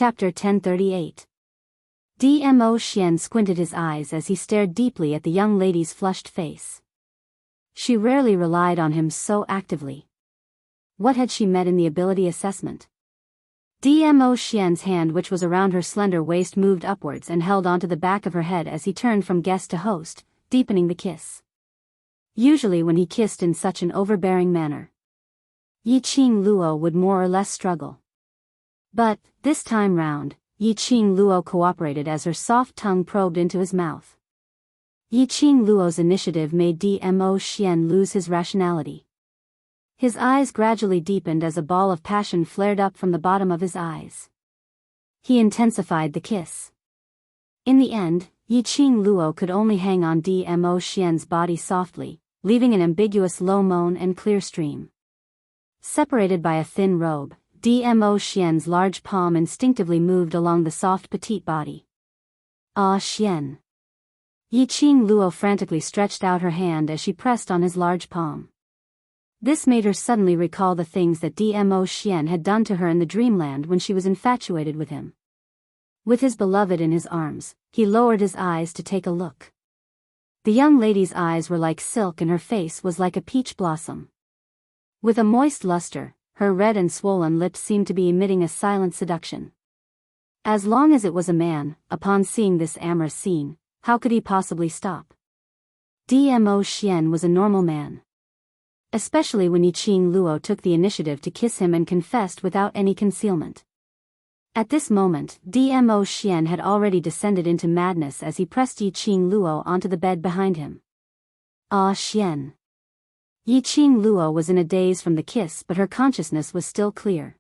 Chapter 1038. Dmo Xian squinted his eyes as he stared deeply at the young lady's flushed face. She rarely relied on him so actively. What had she met in the ability assessment? Dmo Xian's hand, which was around her slender waist, moved upwards and held onto the back of her head as he turned from guest to host, deepening the kiss. Usually when he kissed in such an overbearing manner, Yiqing Luo would more or less struggle. But, this time round, Yiqing Luo cooperated as her soft tongue probed into his mouth. Yiqing Luo's initiative made Dmo Xian lose his rationality. His eyes gradually deepened as a ball of passion flared up from the bottom of his eyes. He intensified the kiss. In the end, Yiqing Luo could only hang on Dmo Xian's body softly, leaving an ambiguous low moan and clear stream. Separated by a thin robe, Dmo Xian's large palm instinctively moved along the soft petite body. Ah Xian. Yiqing Luo frantically stretched out her hand as she pressed on his large palm. This made her suddenly recall the things that Dmo Xian had done to her in the dreamland when she was infatuated with him. With his beloved in his arms, he lowered his eyes to take a look. The young lady's eyes were like silk and her face was like a peach blossom. With a moist luster, her red and swollen lips seemed to be emitting a silent seduction. As long as it was a man, upon seeing this amorous scene, how could he possibly stop? Dmo Xian was a normal man. Especially when Yiqing Luo took the initiative to kiss him and confessed without any concealment. At this moment, Dmo Xian had already descended into madness as he pressed Yiqing Luo onto the bed behind him. Ah Xian. Yiqing Luo was in a daze from the kiss, but her consciousness was still clear.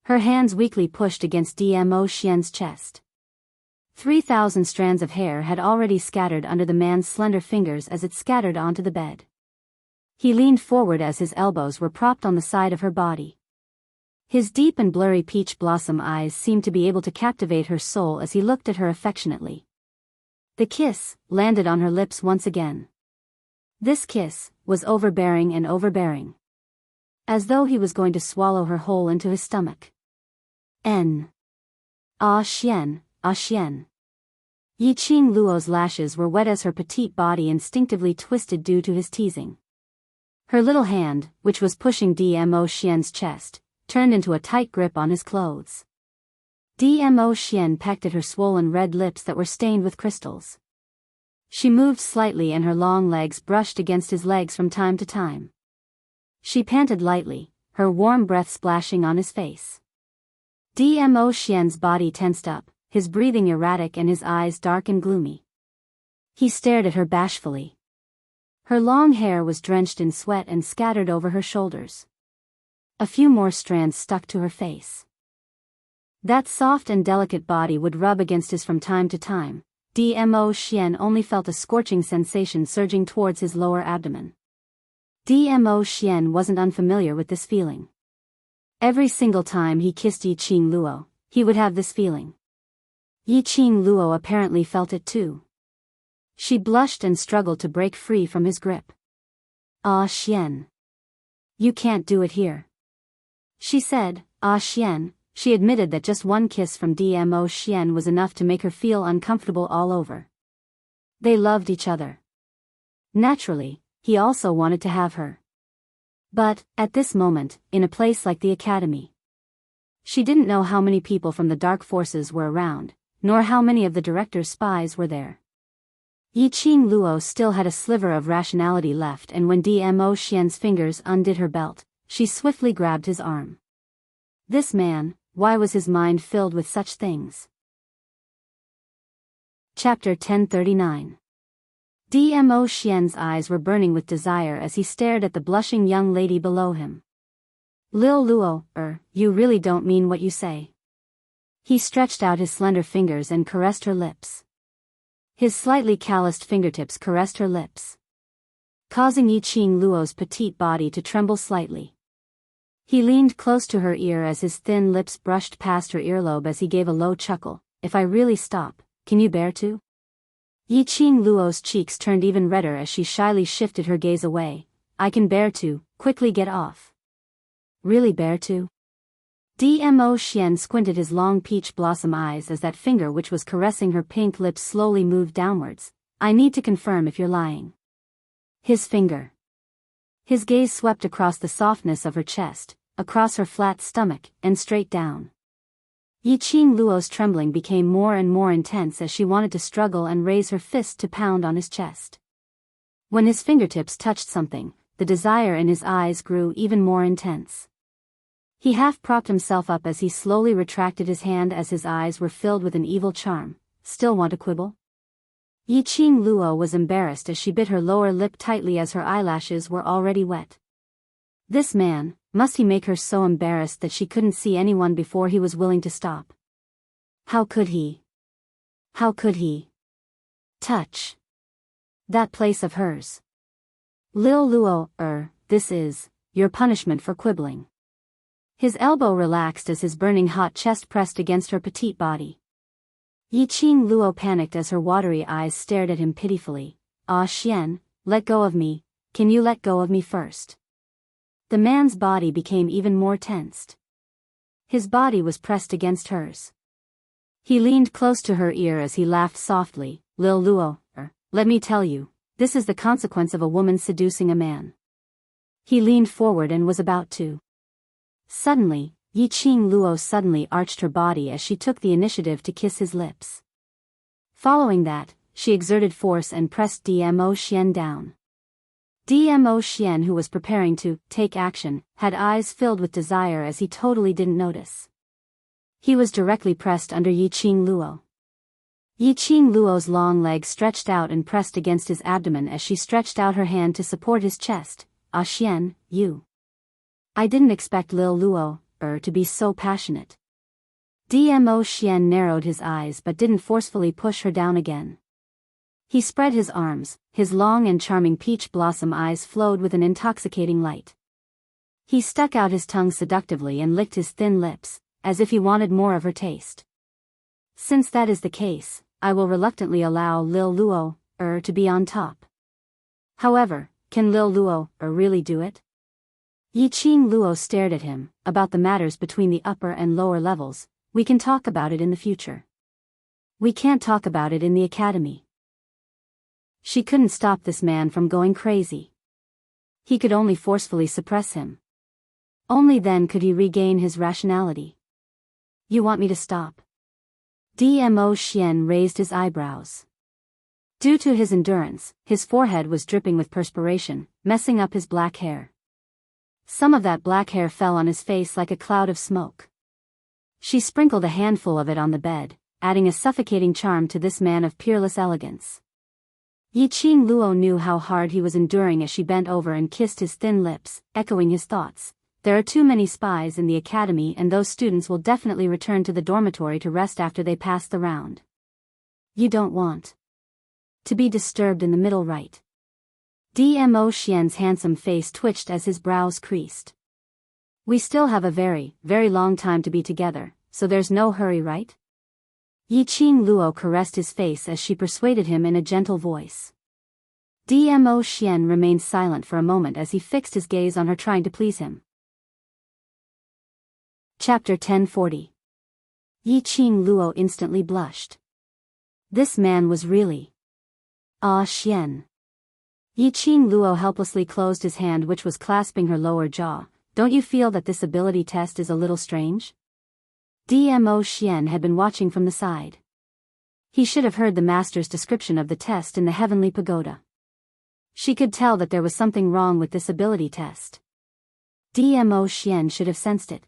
Her hands weakly pushed against Dmo Xian's chest. 3,000 strands of hair had already scattered under the man's slender fingers as it scattered onto the bed. He leaned forward as his elbows were propped on the side of her body. His deep and blurry peach blossom eyes seemed to be able to captivate her soul as he looked at her affectionately. The kiss landed on her lips once again. This kiss was overbearing and overbearing. As though he was going to swallow her whole into his stomach. Ah Xian, ah Xian. Yiqing Luo's lashes were wet as her petite body instinctively twisted due to his teasing. Her little hand, which was pushing Dmo Xian's chest, turned into a tight grip on his clothes. Dmo Xian pecked at her swollen red lips that were stained with crystals. She moved slightly and her long legs brushed against his legs from time to time. She panted lightly, her warm breath splashing on his face. Dmo Xian's body tensed up, his breathing erratic and his eyes dark and gloomy. He stared at her bashfully. Her long hair was drenched in sweat and scattered over her shoulders. A few more strands stuck to her face. That soft and delicate body would rub against his from time to time. Dmo Xian only felt a scorching sensation surging towards his lower abdomen. Dmo Xian wasn't unfamiliar with this feeling. Every single time he kissed Yiqing Luo, he would have this feeling. Yiqing Luo apparently felt it too. She blushed and struggled to break free from his grip. Ah Xian. You can't do it here. She said, Ah Xian. She admitted that just one kiss from Dmo Xian was enough to make her feel uncomfortable all over. They loved each other. Naturally, he also wanted to have her. But, at this moment, in a place like the academy, she didn't know how many people from the dark forces were around, nor how many of the director's spies were there. Yiqing Luo still had a sliver of rationality left, and when Dmo Xian's fingers undid her belt, she swiftly grabbed his arm. This man, why was his mind filled with such things? Chapter 1039. Dmo Xian's eyes were burning with desire as he stared at the blushing young lady below him. Lil Luo, you really don't mean what you say. He stretched out his slender fingers and caressed her lips. His slightly calloused fingertips caressed her lips, causing Yiqing Luo's petite body to tremble slightly. He leaned close to her ear as his thin lips brushed past her earlobe as he gave a low chuckle. If I really stop, can you bear to? Yiqing Luo's cheeks turned even redder as she shyly shifted her gaze away. I can bear to, quickly get off. Really bear to? Dmo Xian squinted his long peach blossom eyes as that finger which was caressing her pink lips slowly moved downwards. I need to confirm if you're lying. His finger. His gaze swept across the softness of her chest, across her flat stomach, and straight down. Yiqing Luo's trembling became more and more intense as she wanted to struggle and raise her fist to pound on his chest. When his fingertips touched something, the desire in his eyes grew even more intense. He half propped himself up as he slowly retracted his hand as his eyes were filled with an evil charm. Still want to quibble? Yiqing Luo was embarrassed as she bit her lower lip tightly as her eyelashes were already wet. This man, must he make her so embarrassed that she couldn't see anyone before he was willing to stop? How could he? How could he touch that place of hers? Lil Luo, this is your punishment for quibbling. His elbow relaxed as his burning hot chest pressed against her petite body. Yiqing Luo panicked as her watery eyes stared at him pitifully. Ah Xian, let go of me, can you let go of me first? The man's body became even more tensed. His body was pressed against hers. He leaned close to her ear as he laughed softly. Lil Luo, let me tell you, this is the consequence of a woman seducing a man. He leaned forward and was about to. Suddenly, Yiqing Luo suddenly arched her body as she took the initiative to kiss his lips. Following that, she exerted force and pressed Dmo Xian down. Dmo Xian, who was preparing to take action, had eyes filled with desire as he totally didn't notice. He was directly pressed under Yiqing Luo. Yiqing Luo's long legs stretched out and pressed against his abdomen as she stretched out her hand to support his chest. Ah Xian, you. I didn't expect Lil Luo, to be so passionate. Dmo Xian narrowed his eyes but didn't forcefully push her down again. He spread his arms, his long and charming peach blossom eyes flowed with an intoxicating light. He stuck out his tongue seductively and licked his thin lips, as if he wanted more of her taste. Since that is the case, I will reluctantly allow Lil Luo, to be on top. However, can Lil Luo, really do it? Yiqing Luo stared at him. About the matters between the upper and lower levels, we can talk about it in the future. We can't talk about it in the academy. She couldn't stop this man from going crazy. He could only forcefully suppress him. Only then could he regain his rationality. You want me to stop? Dmo Xian raised his eyebrows. Due to his endurance, his forehead was dripping with perspiration, messing up his black hair. Some of that black hair fell on his face like a cloud of smoke. She sprinkled a handful of it on the bed, adding a suffocating charm to this man of peerless elegance. Yiqing Luo knew how hard he was enduring as she bent over and kissed his thin lips, echoing his thoughts. There are too many spies in the academy and those students will definitely return to the dormitory to rest after they pass the round. You don't want to be disturbed in the middle, right? Dmo Xian's handsome face twitched as his brows creased. We still have a very, very long time to be together, so there's no hurry, right? Yiqing Luo caressed his face as she persuaded him in a gentle voice. Dmo Xian remained silent for a moment as he fixed his gaze on her, trying to please him. Chapter 1040. Yiqing Luo instantly blushed. This man was really Ah Xian. Yiqing Luo helplessly closed his hand which was clasping her lower jaw. Don't you feel that this ability test is a little strange? Dmo Xian had been watching from the side. He should have heard the master's description of the test in the heavenly pagoda. She could tell that there was something wrong with this ability test. Dmo Xian should have sensed it.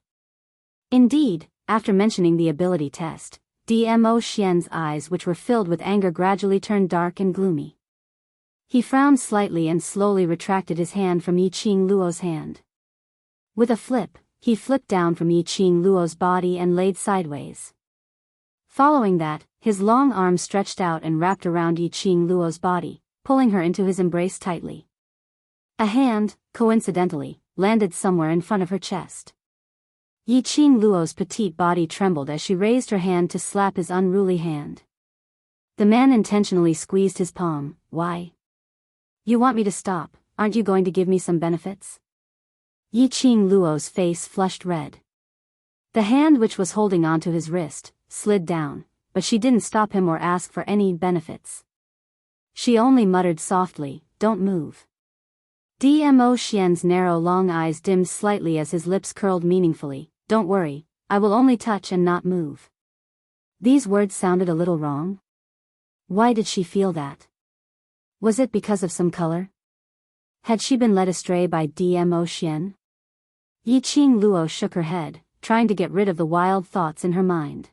Indeed, after mentioning the ability test, Dmo Xian's eyes, which were filled with anger, gradually turned dark and gloomy. He frowned slightly and slowly retracted his hand from Yiqing Luo's hand. With a flip, he flipped down from Yiqing Luo's body and laid sideways. Following that, his long arm stretched out and wrapped around Yiqing Luo's body, pulling her into his embrace tightly. A hand, coincidentally, landed somewhere in front of her chest. Yiqing Luo's petite body trembled as she raised her hand to slap his unruly hand. The man intentionally squeezed his palm. Why? You want me to stop, aren't you going to give me some benefits? Yiqing Luo's face flushed red. The hand which was holding onto his wrist slid down, but she didn't stop him or ask for any benefits. She only muttered softly, "Don't move." Dmo Xian's narrow long eyes dimmed slightly as his lips curled meaningfully. "Don't worry, I will only touch and not move." These words sounded a little wrong. Why did she feel that? Was it because of some color? Had she been led astray by Dmo Xian? Yiqing Luo shook her head, trying to get rid of the wild thoughts in her mind.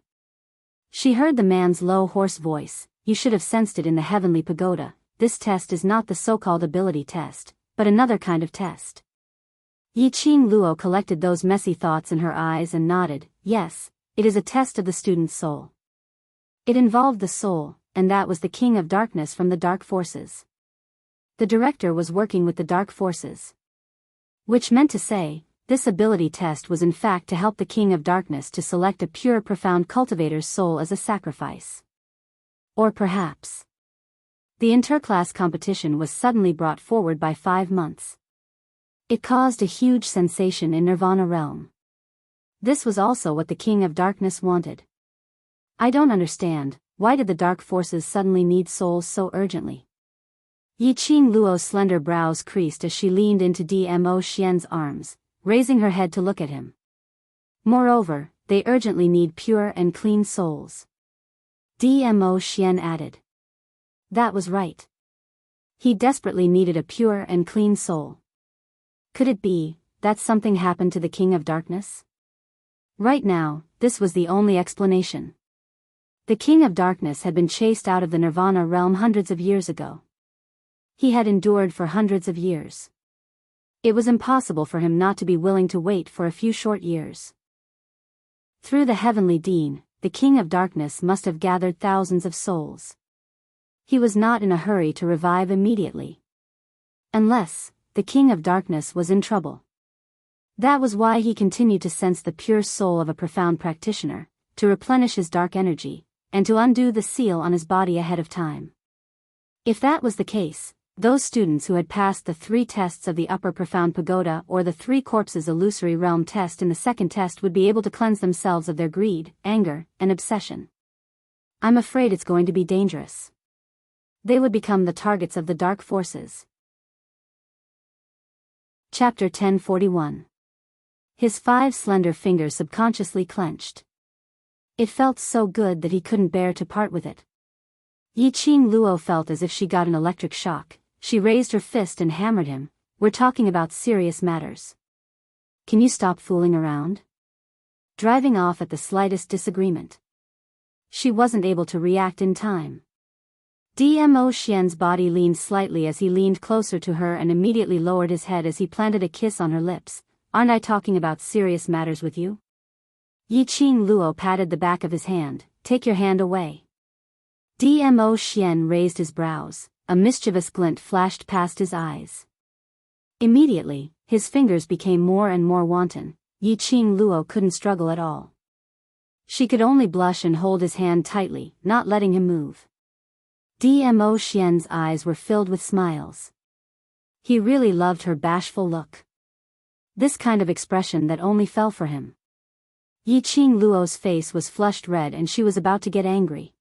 She heard the man's low hoarse voice. "You should have sensed it in the heavenly pagoda. This test is not the so-called ability test, but another kind of test." Yiqing Luo collected those messy thoughts in her eyes and nodded. "Yes, it is a test of the student's soul." It involved the soul, and that was the King of Darkness from the Dark Forces. The director was working with the Dark Forces. Which meant to say, this ability test was in fact to help the King of Darkness to select a pure profound cultivator's soul as a sacrifice. Or perhaps the interclass competition was suddenly brought forward by 5 months. It caused a huge sensation in Nirvana realm. This was also what the King of Darkness wanted. "I don't understand, why did the Dark Forces suddenly need souls so urgently?" Yiqing Luo's slender brows creased as she leaned into Dmo Xian's arms, raising her head to look at him. "Moreover, they urgently need pure and clean souls," Dmo Xian added. That was right. He desperately needed a pure and clean soul. Could it be that something happened to the King of Darkness? Right now, this was the only explanation. The King of Darkness had been chased out of the Nirvana realm hundreds of years ago. He had endured for hundreds of years. It was impossible for him not to be willing to wait for a few short years. Through the heavenly Dean, the King of Darkness must have gathered thousands of souls. He was not in a hurry to revive immediately. Unless the King of Darkness was in trouble. That was why he continued to sense the pure soul of a profound practitioner, to replenish his dark energy, and to undo the seal on his body ahead of time. If that was the case, those students who had passed the 3 tests of the Upper Profound Pagoda or the 3 Corpses Illusory Realm test in the second test would be able to cleanse themselves of their greed, anger, and obsession. I'm afraid it's going to be dangerous. They would become the targets of the Dark Forces. Chapter 1041. His 5 slender fingers subconsciously clenched. It felt so good that he couldn't bear to part with it. Yiqing Luo felt as if she got an electric shock. She raised her fist and hammered him. "We're talking about serious matters. Can you stop fooling around?" Driving off at the slightest disagreement. She wasn't able to react in time. Dmo Xian's body leaned slightly as he leaned closer to her and immediately lowered his head as he planted a kiss on her lips. "Aren't I talking about serious matters with you?" Yiqing Luo patted the back of his hand. "Take your hand away." Dmo Xian raised his brows. A mischievous glint flashed past his eyes. Immediately, his fingers became more and more wanton. Yiqing Luo couldn't struggle at all. She could only blush and hold his hand tightly, not letting him move. Dmo Xian's eyes were filled with smiles. He really loved her bashful look. This kind of expression that only fell for him. Yiqing Luo's face was flushed red and she was about to get angry.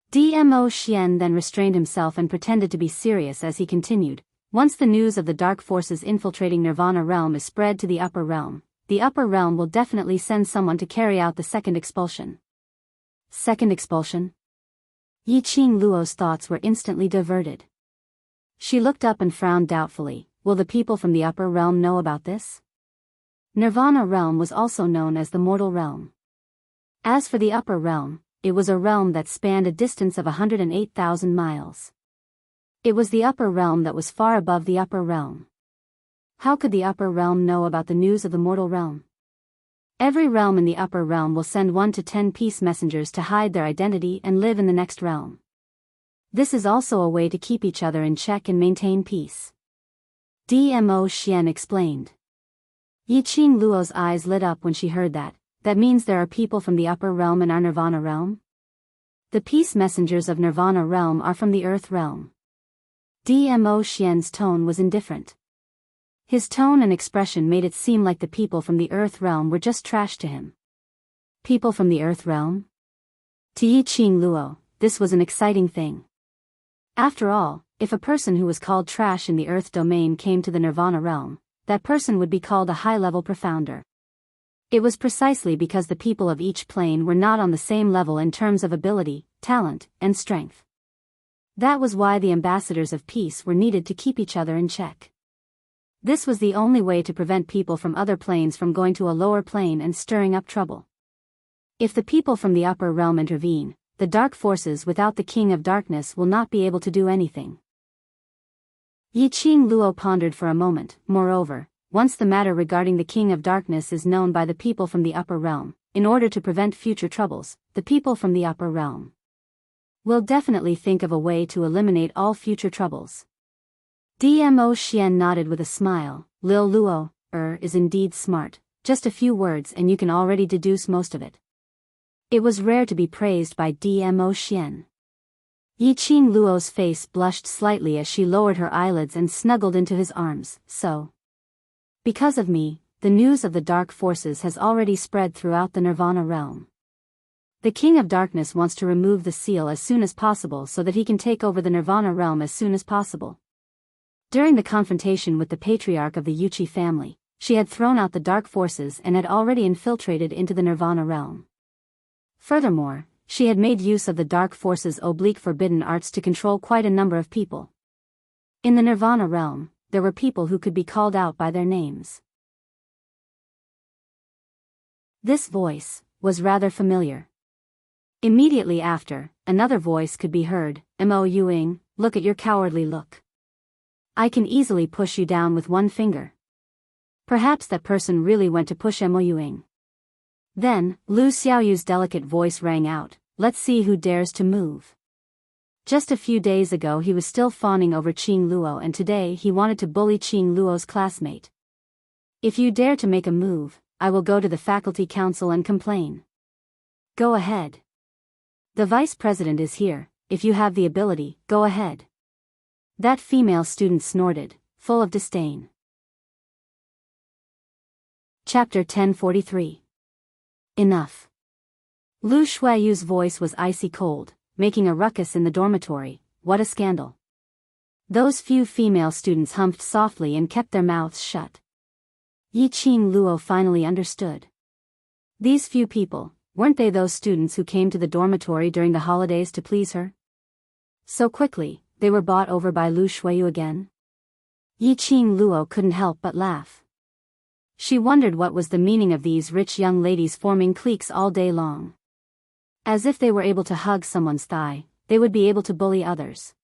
Dmo Xian then restrained himself and pretended to be serious as he continued. "Once the news of the Dark Forces infiltrating Nirvana realm is spread to the Upper Realm, the Upper Realm will definitely send someone to carry out the second expulsion." Second expulsion? Yiqing Luo's thoughts were instantly diverted. She looked up and frowned doubtfully. Will the people from the Upper Realm know about this? Nirvana realm was also known as the Mortal Realm. As for the Upper Realm, it was a realm that spanned a distance of 108,000 miles. It was the Upper Realm that was far above the Upper Realm. How could the Upper Realm know about the news of the Mortal Realm? Every realm in the Upper Realm will send 1 to 10 peace messengers to hide their identity and live in the next realm. This is also a way to keep each other in check and maintain peace. Dmo Xian explained. Yiqing Luo's eyes lit up when she heard that. That means there are people from the Upper Realm in our Nirvana realm? The peace messengers of Nirvana realm are from the Earth realm. Dmo Xian's tone was indifferent. His tone and expression made it seem like the people from the Earth realm were just trash to him. People from the Earth realm? To Yiqing Luo, this was an exciting thing. After all, if a person who was called trash in the Earth domain came to the Nirvana realm, that person would be called a high-level profounder. It was precisely because the people of each plane were not on the same level in terms of ability, talent, and strength. That was why the ambassadors of peace were needed to keep each other in check. This was the only way to prevent people from other planes from going to a lower plane and stirring up trouble. If the people from the upper realm intervene, the dark forces without the King of Darkness will not be able to do anything. Yiqing Luo pondered for a moment. Moreover, once the matter regarding the King of Darkness is known by the people from the upper realm, in order to prevent future troubles, the people from the upper realm will definitely think of a way to eliminate all future troubles. Dmo Xian nodded with a smile. Lil Luo, is indeed smart. Just a few words and you can already deduce most of it. It was rare to be praised by Dmo Xian. Yiqing Luo's face blushed slightly as she lowered her eyelids and snuggled into his arms. So, because of me, the news of the dark forces has already spread throughout the Nirvana realm. The King of Darkness wants to remove the seal as soon as possible so that he can take over the Nirvana realm as soon as possible. During the confrontation with the patriarch of the Yuchi family, she had thrown out the dark forces and had already infiltrated into the Nirvana realm. Furthermore, she had made use of the dark forces' forbidden arts to control quite a number of people. In the Nirvana realm, there were people who could be called out by their names. This voice was rather familiar. Immediately after, another voice could be heard. Mo Yuing, look at your cowardly look. I can easily push you down with one finger. Perhaps that person really went to push Mo Yuing. Then, Lu Xiaoyu's delicate voice rang out, let's see who dares to move. Just a few days ago he was still fawning over Qing Luo and today he wanted to bully Qing Luo's classmate. If you dare to make a move, I will go to the faculty council and complain. Go ahead. The vice president is here, if you have the ability, go ahead. That female student snorted, full of disdain. Chapter 1043. Enough. Lu Shuayu's voice was icy cold, making a ruckus in the dormitory. What a scandal. Those few female students humphed softly and kept their mouths shut. Yiqing Luo finally understood. These few people, weren't they those students who came to the dormitory during the holidays to please her? So quickly, they were bought over by Lu Shuayu again? Yiqing Luo couldn't help but laugh. She wondered what was the meaning of these rich young ladies forming cliques all day long. As if they were able to hug someone's thigh, they would be able to bully others.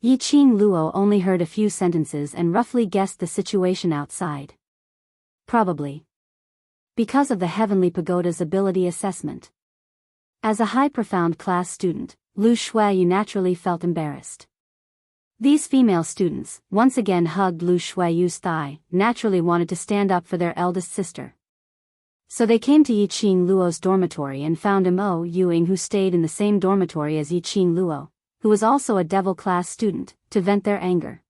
Yiqing Luo only heard a few sentences and roughly guessed the situation outside. Probably because of the Heavenly Pagoda's ability assessment. As a high profound class student, Lu Shuayu naturally felt embarrassed. These female students, once again hugged Lu Shuayu's thigh, naturally wanted to stand up for their eldest sister. So they came to Yiqing Luo's dormitory and found Mo Yuing who stayed in the same dormitory as Yiqing Luo, who was also a devil class student, to vent their anger.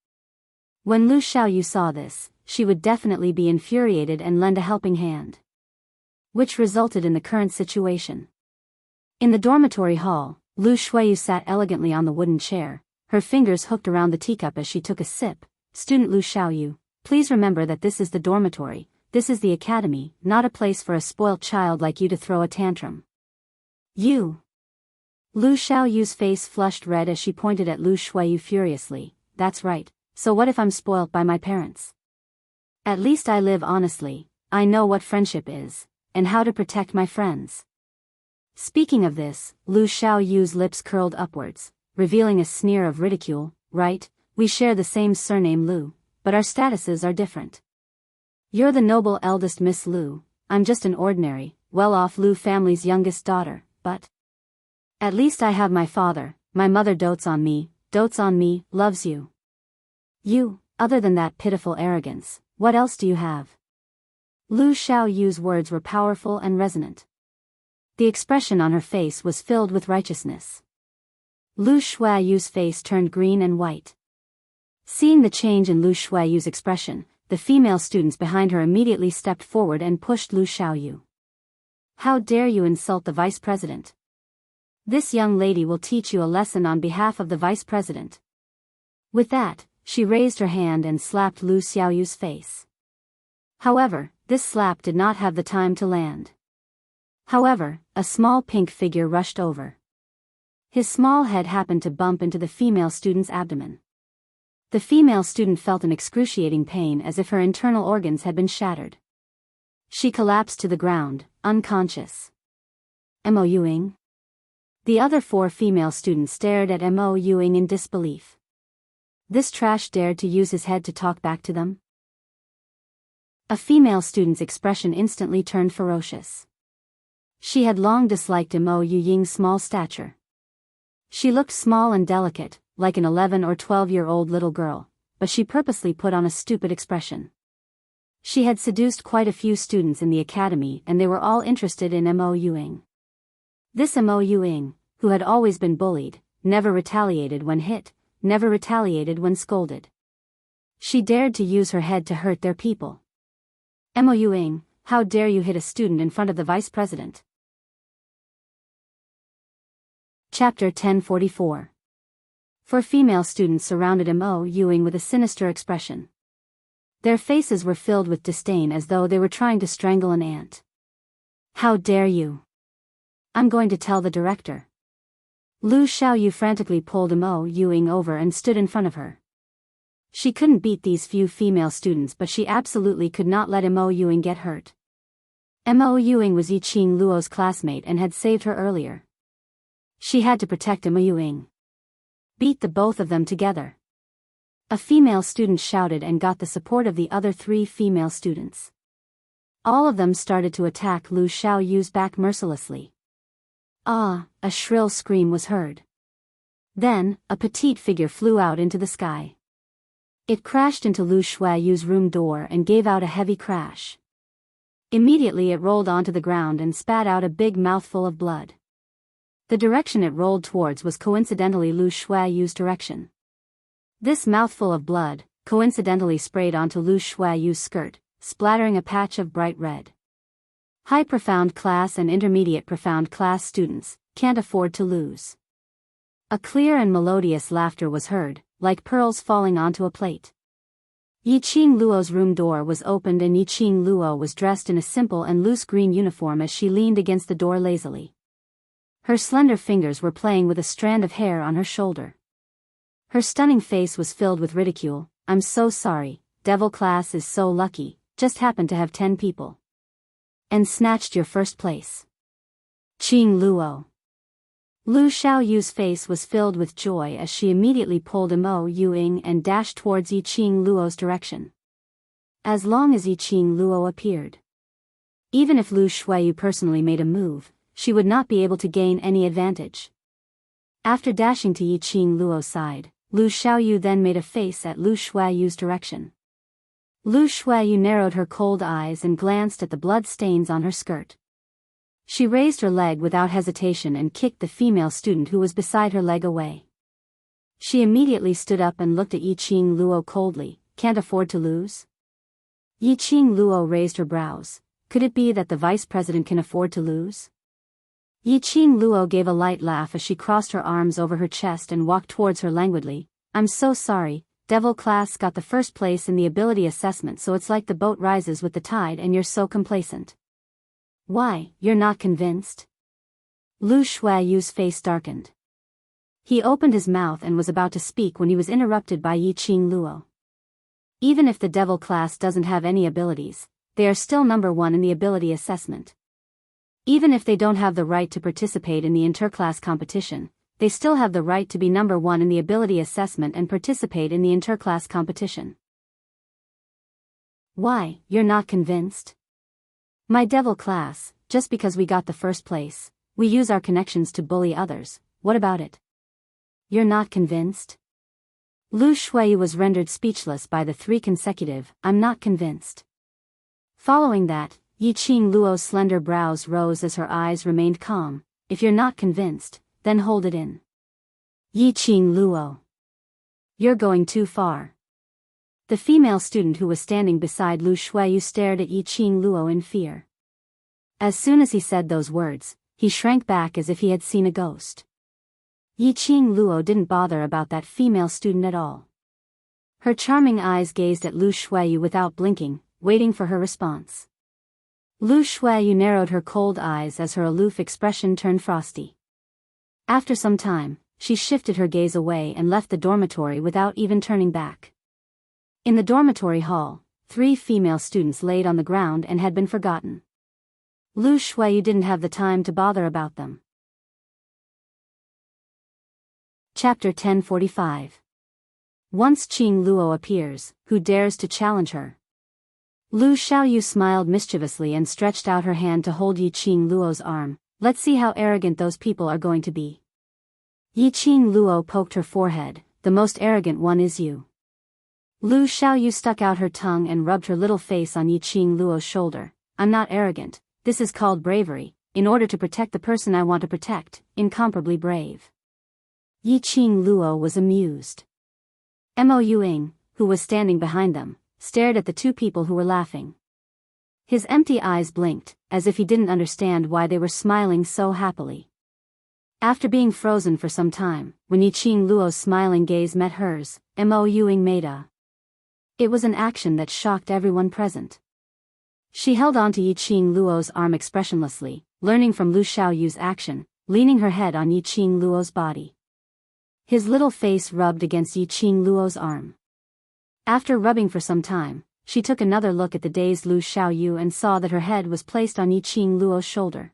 When Lu Xiaoyu saw this, she would definitely be infuriated and lend a helping hand. Which resulted in the current situation. In the dormitory hall, Lu Shuayu sat elegantly on the wooden chair, her fingers hooked around the teacup as she took a sip. Student Lu Xiaoyu, please remember that this is the dormitory, this is the academy, not a place for a spoilt child like you to throw a tantrum. You. Lu Xiaoyu's face flushed red as she pointed at Lu Shuayu furiously. That's right, so what if I'm spoilt by my parents? At least I live honestly, I know what friendship is, and how to protect my friends. Speaking of this, Lu Xiaoyu's lips curled upwards, revealing a sneer of ridicule. Right, we share the same surname Lu, but our statuses are different. You're the noble eldest Miss Lu, I'm just an ordinary, well-off Lu family's youngest daughter, but at least I have my father, my mother dotes on me, loves you. You, other than that pitiful arrogance, what else do you have? Lu Xiaoyu's words were powerful and resonant. The expression on her face was filled with righteousness. Lu Shuayu's face turned green and white. Seeing the change in Lu Shuayu's expression, the female students behind her immediately stepped forward and pushed Lu Xiaoyu. How dare you insult the vice president? This young lady will teach you a lesson on behalf of the vice president. With that, she raised her hand and slapped Lu Xiaoyu's face. However, this slap did not have the time to land. However, a small pink figure rushed over. His small head happened to bump into the female student's abdomen. The female student felt an excruciating pain as if her internal organs had been shattered. She collapsed to the ground, unconscious. Mo Yuing? The other 4 female students stared at Mo Yuing in disbelief. This trash dared to use his head to talk back to them? A female student's expression instantly turned ferocious. She had long disliked Mo Yuing's small stature. She looked small and delicate, like an 11 or 12-year-old little girl, but she purposely put on a stupid expression. She had seduced quite a few students in the academy and they were all interested in Mo Yuing. This Mo Yuing, who had always been bullied, never retaliated when hit, never retaliated when scolded. She dared to use her head to hurt their people. Mo Yuing, how dare you hit a student in front of the vice president? Chapter 1044. 4 female students surrounded Mo Yuing with a sinister expression. Their faces were filled with disdain as though they were trying to strangle an ant. How dare you? I'm going to tell the director. Lu Xiaoyu frantically pulled Mo Yuing over and stood in front of her. She couldn't beat these few female students but she absolutely could not let Mo Yuing get hurt. Mo Yuing was Yiqing Luo's classmate and had saved her earlier. She had to protect Mo Yuing. Beat the both of them together. A female student shouted and got the support of the other 3 female students. All of them started to attack Lu Xiaoyu's back mercilessly. Ah, a shrill scream was heard. Then, a petite figure flew out into the sky. It crashed into Lu Xiaoyu's room door and gave out a heavy crash. Immediately it rolled onto the ground and spat out a big mouthful of blood. The direction it rolled towards was coincidentally Lu Xiaoyu's direction. This mouthful of blood, coincidentally sprayed onto Lu Xiaoyu's skirt, splattering a patch of bright red. High profound class and intermediate profound class students can't afford to lose. A clear and melodious laughter was heard, like pearls falling onto a plate. Yiqing Luo's room door was opened and Yiqing Luo was dressed in a simple and loose green uniform as she leaned against the door lazily. Her slender fingers were playing with a strand of hair on her shoulder. Her stunning face was filled with ridicule. I'm so sorry, devil class is so lucky, just happened to have 10 people. And snatched your first place. Qing Luo. Lu Xiaoyu's face was filled with joy as she immediately pulled Mo Yuing and dashed towards Yiqing Luo's direction. As long as Yiqing Luo appeared. Even if Lu Xiaoyu personally made a move, she would not be able to gain any advantage. After dashing to Yiqing Luo's side, Lu Xiaoyu then made a face at Lu Xiaoyu's direction. Lu Xiaoyu narrowed her cold eyes and glanced at the blood stains on her skirt. She raised her leg without hesitation and kicked the female student who was beside her leg away. She immediately stood up and looked at Yiqing Luo coldly. Can't afford to lose? Yiqing Luo raised her brows. Could it be that the vice president can afford to lose? Yiqing Luo gave a light laugh as she crossed her arms over her chest and walked towards her languidly. I'm so sorry, devil class got the first place in the ability assessment, so it's like the boat rises with the tide and you're so complacent. Why, you're not convinced? Lu Xiaoyu's face darkened. He opened his mouth and was about to speak when he was interrupted by Yiqing Luo. Even if the devil class doesn't have any abilities, they are still number 1 in the ability assessment. Even if they don't have the right to participate in the interclass competition, they still have the right to be number 1 in the ability assessment and participate in the interclass competition. Why, you're not convinced? My devil class, just because we got the first place, we use our connections to bully others, what about it? You're not convinced? Lu Xiaoyu was rendered speechless by the 3 consecutive, I'm not convinced. Following that, Yiqing Luo's slender brows rose as her eyes remained calm. If you're not convinced, then hold it in. Yiqing Luo. You're going too far. The female student who was standing beside Lu Xiaoyu stared at Yiqing Luo in fear. As soon as he said those words, he shrank back as if he had seen a ghost. Yiqing Luo didn't bother about that female student at all. Her charming eyes gazed at Lu Shuiyu without blinking, waiting for her response. Lu Shuiyu narrowed her cold eyes as her aloof expression turned frosty. After some time, she shifted her gaze away and left the dormitory without even turning back. In the dormitory hall, 3 female students laid on the ground and had been forgotten. Lu Shuiyu didn't have the time to bother about them. Chapter 1045. Once Qing Luo appears, who dares to challenge her? Lu Xiaoyu smiled mischievously and stretched out her hand to hold Yiqing Luo's arm. Let's see how arrogant those people are going to be. Yiqing Luo poked her forehead. The most arrogant one is you. Lu Xiaoyu stuck out her tongue and rubbed her little face on Yiqing Luo's shoulder. I'm not arrogant, this is called bravery, in order to protect the person I want to protect, incomparably brave. Yiqing Luo was amused. Mo Yuing, who was standing behind them, stared at the 2 people who were laughing. His empty eyes blinked, as if he didn't understand why they were smiling so happily. After being frozen for some time, when Yiqing Luo's smiling gaze met hers, Mo Yuing made a. It was an action that shocked everyone present. She held on to Yiqing Luo's arm expressionlessly, learning from Lu Xiaoyu's action, leaning her head on Yiqing Luo's body. His little face rubbed against Yiqing Luo's arm. After rubbing for some time, she took another look at the dazed Lu Xiaoyu and saw that her head was placed on Yiqing Luo's shoulder.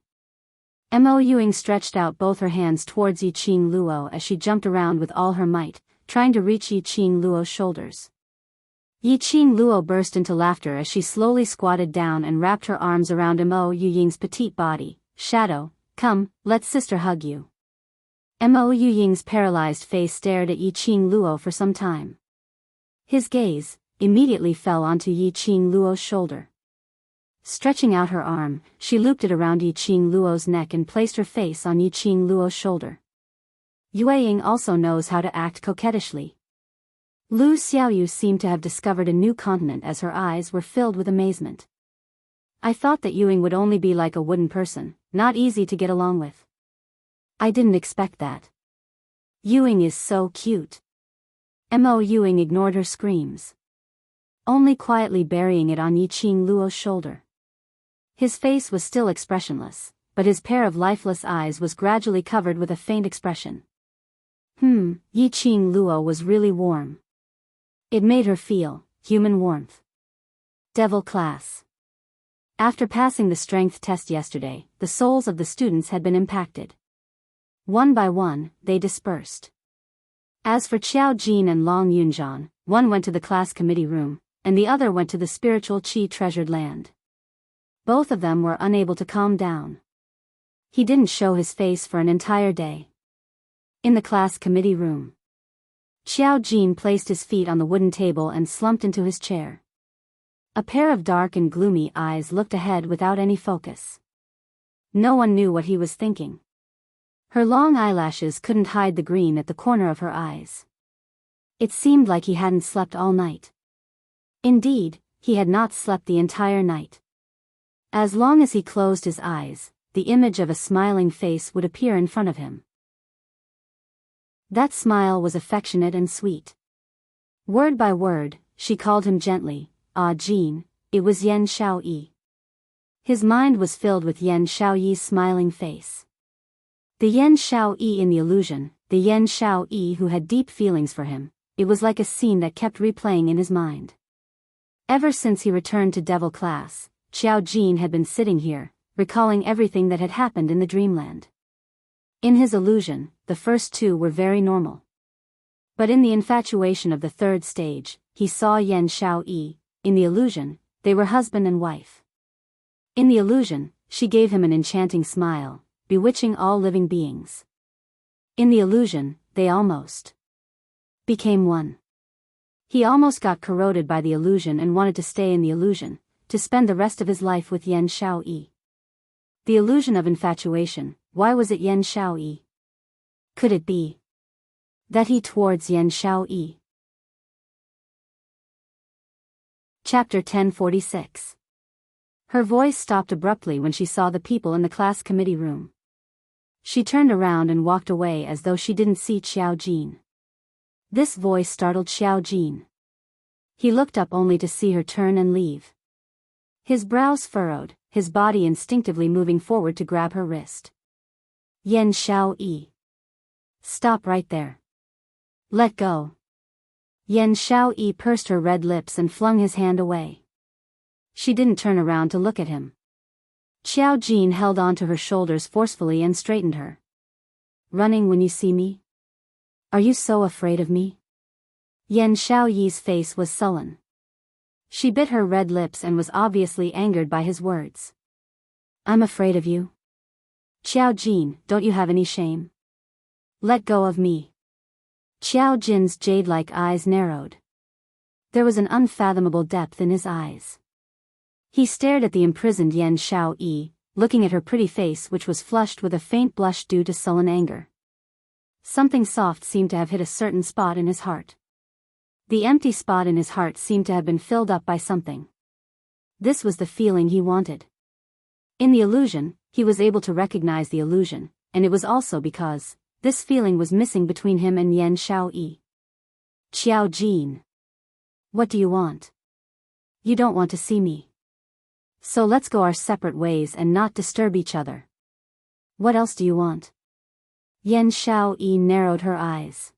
Mo Yuing stretched out both her hands towards Yiqing Luo as she jumped around with all her might, trying to reach Yiqing Luo's shoulders. Yiqing Luo burst into laughter as she slowly squatted down and wrapped her arms around Mo Yuying's petite body. Shadow, come, let's sister hug you. Mo Yuying's paralyzed face stared at Yiqing Luo for some time. His gaze immediately fell onto Yiqing Luo's shoulder. Stretching out her arm, she looped it around Yiqing Luo's neck and placed her face on Yiqing Luo's shoulder. Yueying also knows how to act coquettishly. Lu Xiaoyu seemed to have discovered a new continent as her eyes were filled with amazement. I thought that Yueying would only be like a wooden person, not easy to get along with. I didn't expect that. Yueying is so cute. Mo Yueying ignored her screams, only quietly burying it on Yiqing Luo's shoulder. His face was still expressionless, but his pair of lifeless eyes was gradually covered with a faint expression. Yiqing Luo was really warm. It made her feel human warmth. Devil class. After passing the strength test yesterday, the souls of the students had been impacted. One by one, they dispersed. As for Qiao Jin and Long Yunzhan, one went to the class committee room, and the other went to the spiritual qi treasured land. Both of them were unable to calm down. He didn't show his face for an entire day. In the class committee room, Qiao Jin placed his feet on the wooden table and slumped into his chair. A pair of dark and gloomy eyes looked ahead without any focus. No one knew what he was thinking. Her long eyelashes couldn't hide the green at the corner of her eyes. It seemed like he hadn't slept all night. Indeed, he had not slept the entire night. As long as he closed his eyes, the image of a smiling face would appear in front of him. That smile was affectionate and sweet. Word by word, she called him gently, "Ah Jin," it was Yan Xiaoyi. His mind was filled with Yan Xiaoyi's smiling face. The Yan Xiaoyi in the illusion, the Yan Xiaoyi who had deep feelings for him, it was like a scene that kept replaying in his mind. Ever since he returned to devil class, Qiao Jin had been sitting here, recalling everything that had happened in the dreamland. In his illusion, the first 2 were very normal. But in the infatuation of the 3rd stage, he saw Yan Xiaoyi. In the illusion, they were husband and wife. In the illusion, she gave him an enchanting smile, bewitching all living beings. In the illusion, they almost became one. He almost got corroded by the illusion and wanted to stay in the illusion, to spend the rest of his life with Yan Xiaoyi. The illusion of infatuation, why was it Yan Xiaoyi? Could it be that he towards Yan Xiaoyi? Chapter 1046. Her voice stopped abruptly when she saw the people in the class committee room. She turned around and walked away as though she didn't see Xiao Jin. This voice startled Xiao Jin. He looked up only to see her turn and leave. His brows furrowed, his body instinctively moving forward to grab her wrist. Yan Xiaoyi. Stop right there. Let go. Yan Xiaoyi pursed her red lips and flung his hand away. She didn't turn around to look at him. Xiao Jin held onto her shoulders forcefully and straightened her. Running when you see me? Are you so afraid of me? Yan Xiaoyi's face was sullen. She bit her red lips and was obviously angered by his words. I'm afraid of you? Xiao Jin, don't you have any shame? Let go of me. Xiao Jin's jade-like eyes narrowed. There was an unfathomable depth in his eyes. He stared at the imprisoned Yan Xiaoyi, looking at her pretty face which was flushed with a faint blush due to sullen anger. Something soft seemed to have hit a certain spot in his heart. The empty spot in his heart seemed to have been filled up by something. This was the feeling he wanted. In the illusion, he was able to recognize the illusion, and it was also because this feeling was missing between him and Yan Xiaoyi. Xiao Jin. What do you want? You don't want to see me. So let's go our separate ways and not disturb each other. What else do you want? Yan Xiaoyi narrowed her eyes.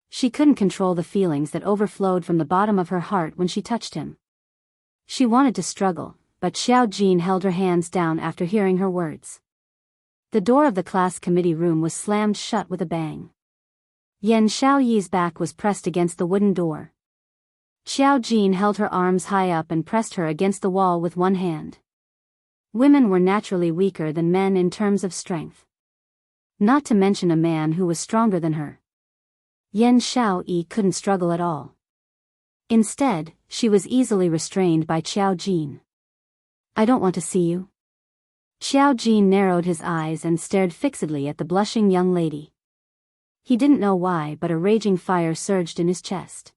She couldn't control the feelings that overflowed from the bottom of her heart when she touched him. She wanted to struggle, but Xiao Jin held her hands down after hearing her words. The door of the class committee room was slammed shut with a bang. Yan Xiaoyi's back was pressed against the wooden door. Xiao Jin held her arms high up and pressed her against the wall with one hand. Women were naturally weaker than men in terms of strength. Not to mention a man who was stronger than her. Yan Xiaoyi couldn't struggle at all. Instead, she was easily restrained by Xiao Jin. I don't want to see you. Xiao Jin narrowed his eyes and stared fixedly at the blushing young lady. He didn't know why, but a raging fire surged in his chest.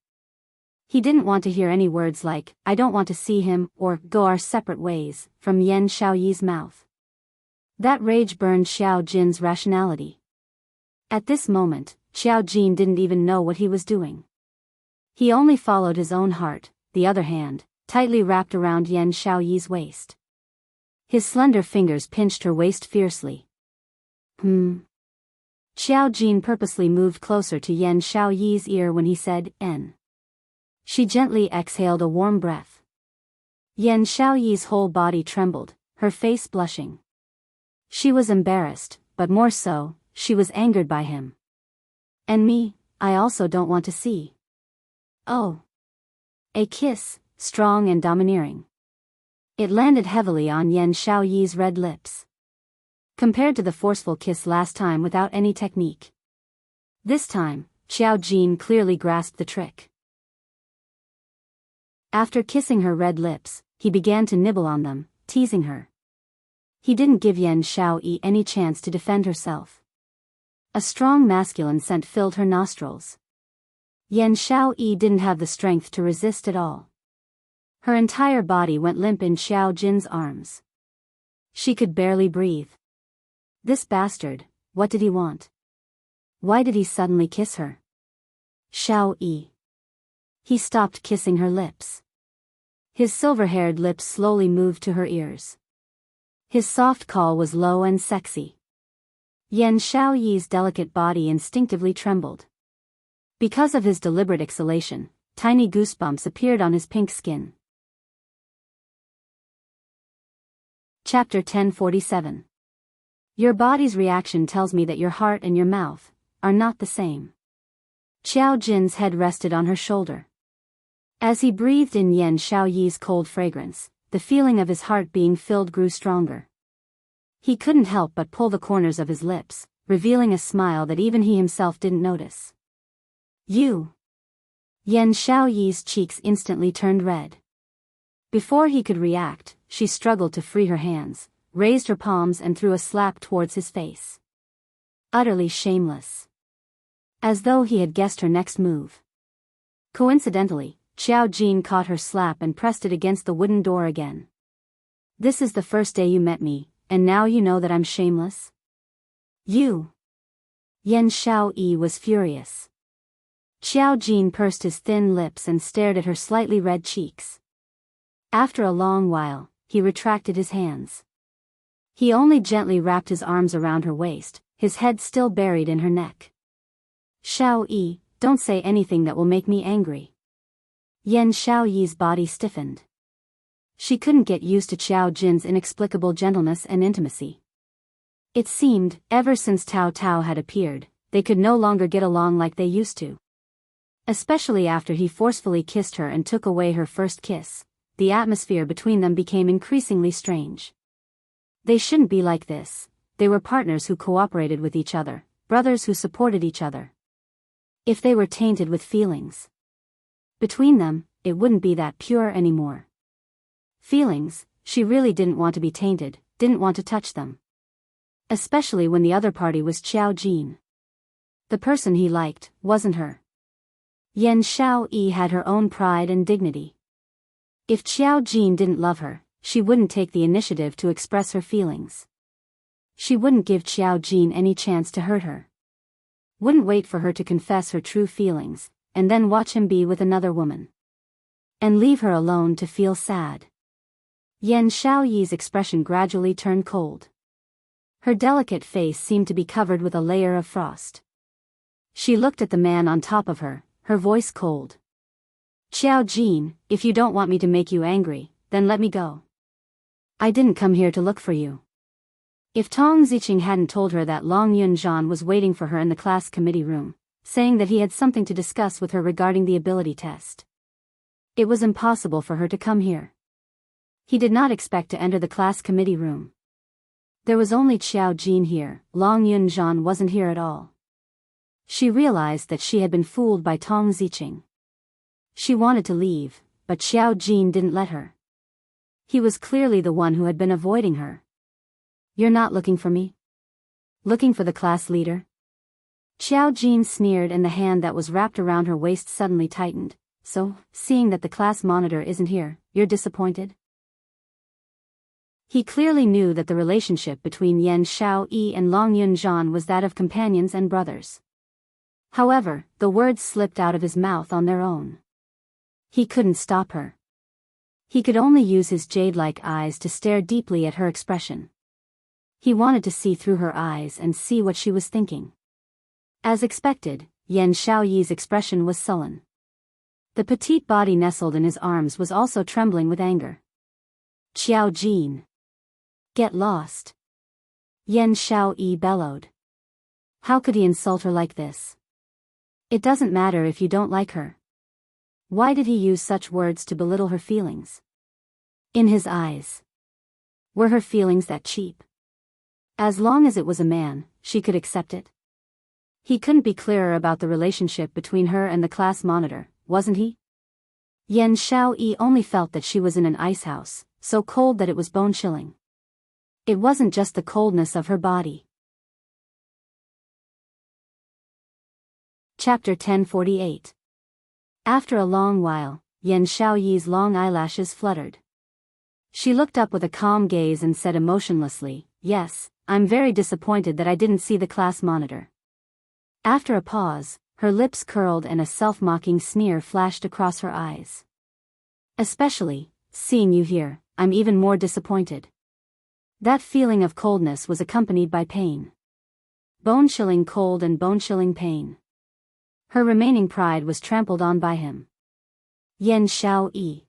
He didn't want to hear any words like, I don't want to see him, or go our separate ways, from Yan Xiaoyi's mouth. That rage burned Xiao Jin's rationality. At this moment, Xiao Jin didn't even know what he was doing. He only followed his own heart, the other hand, tightly wrapped around Yan Xiaoyi's waist. His slender fingers pinched her waist fiercely. Xiao Jin purposely moved closer to Yan Xiaoyi's ear when he said, N. She gently exhaled a warm breath. Yan Xiaoyi's whole body trembled, her face blushing. She was embarrassed, but more so, she was angered by him. And me, I also don't want to see. Oh. A kiss, strong and domineering. It landed heavily on Yan Xiaoyi's red lips. Compared to the forceful kiss last time without any technique. This time, Xiao Jin clearly grasped the trick. After kissing her red lips, he began to nibble on them, teasing her. He didn't give Yan Xiaoyi any chance to defend herself. A strong masculine scent filled her nostrils. Yan Xiaoyi didn't have the strength to resist at all. Her entire body went limp in Xiao Jin's arms. She could barely breathe. This bastard, what did he want? Why did he suddenly kiss her? Xiaoyi. He stopped kissing her lips. His silver-haired lips slowly moved to her ears. His soft call was low and sexy. Yan Xiaoyi's delicate body instinctively trembled. Because of his deliberate exhalation, tiny goosebumps appeared on his pink skin. Chapter 1047. Your body's reaction tells me that your heart and your mouth are not the same. Xiao Jin's head rested on her shoulder. As he breathed in Yan Xiaoyi's cold fragrance, the feeling of his heart being filled grew stronger. He couldn't help but pull the corners of his lips, revealing a smile that even he himself didn't notice. You. Yan Xiaoyi's cheeks instantly turned red. Before he could react, she struggled to free her hands, raised her palms and threw a slap towards his face. Utterly shameless. As though he had guessed her next move. Coincidentally, Xiao Jin caught her slap and pressed it against the wooden door again. This is the first day you met me, and now you know that I'm shameless? You! Yan Xiaoyi was furious. Xiao Jin pursed his thin lips and stared at her slightly red cheeks. After a long while, he retracted his hands. He only gently wrapped his arms around her waist, his head still buried in her neck. Xiaoyi, don't say anything that will make me angry. Yan Xiaoyi's body stiffened. She couldn't get used to Xiao Jin's inexplicable gentleness and intimacy. It seemed, ever since Tao Tao had appeared, they could no longer get along like they used to. Especially after he forcefully kissed her and took away her first kiss, the atmosphere between them became increasingly strange. They shouldn't be like this. They were partners who cooperated with each other, brothers who supported each other. If they were tainted with feelings between them, it wouldn't be that pure anymore. Feelings, she really didn't want to be tainted, didn't want to touch them. Especially when the other party was Xiao Jin. The person he liked wasn't her. Yan Xiaoyi had her own pride and dignity. If Xiao Jin didn't love her, she wouldn't take the initiative to express her feelings. She wouldn't give Xiao Jin any chance to hurt her. Wouldn't wait for her to confess her true feelings, and then watch him be with another woman. And leave her alone to feel sad. Yan Xiaoyi's expression gradually turned cold. Her delicate face seemed to be covered with a layer of frost. She looked at the man on top of her, her voice cold. Xiao Jin, if you don't want me to make you angry, then let me go. I didn't come here to look for you. If Tong Ziqing hadn't told her that Long Yunzhan was waiting for her in the class committee room, saying that he had something to discuss with her regarding the ability test, it was impossible for her to come here. He did not expect to enter the class committee room. There was only Xiao Jin here, Long Yunzhan wasn't here at all. She realized that she had been fooled by Tong Ziqing. She wanted to leave, but Xiao Jin didn't let her. He was clearly the one who had been avoiding her. You're not looking for me? Looking for the class leader? Xiao Jin sneered, and the hand that was wrapped around her waist suddenly tightened. So, seeing that the class monitor isn't here, you're disappointed? He clearly knew that the relationship between Yan Xiaoyi and Long Yunzhan was that of companions and brothers. However, the words slipped out of his mouth on their own. He couldn't stop her. He could only use his jade-like eyes to stare deeply at her expression. He wanted to see through her eyes and see what she was thinking. As expected, Yan Xiaoyi's expression was sullen. The petite body nestled in his arms was also trembling with anger. Xiao Jin. Get lost. Yan Xiaoyi bellowed. How could he insult her like this? It doesn't matter if you don't like her. Why did he use such words to belittle her feelings? In his eyes, were her feelings that cheap? As long as it was a man, she could accept it. He couldn't be clearer about the relationship between her and the class monitor, wasn't he? Yan Xiaoyi only felt that she was in an ice house, so cold that it was bone-chilling. It wasn't just the coldness of her body. Chapter 1048. After a long while, Yan Xiaoyi's long eyelashes fluttered. She looked up with a calm gaze and said emotionlessly, "Yes, I'm very disappointed that I didn't see the class monitor." After a pause, her lips curled and a self-mocking sneer flashed across her eyes. "Especially, seeing you here, I'm even more disappointed." That feeling of coldness was accompanied by pain. Bone-chilling cold and bone-chilling pain. Her remaining pride was trampled on by him. Yan Xiaoyi.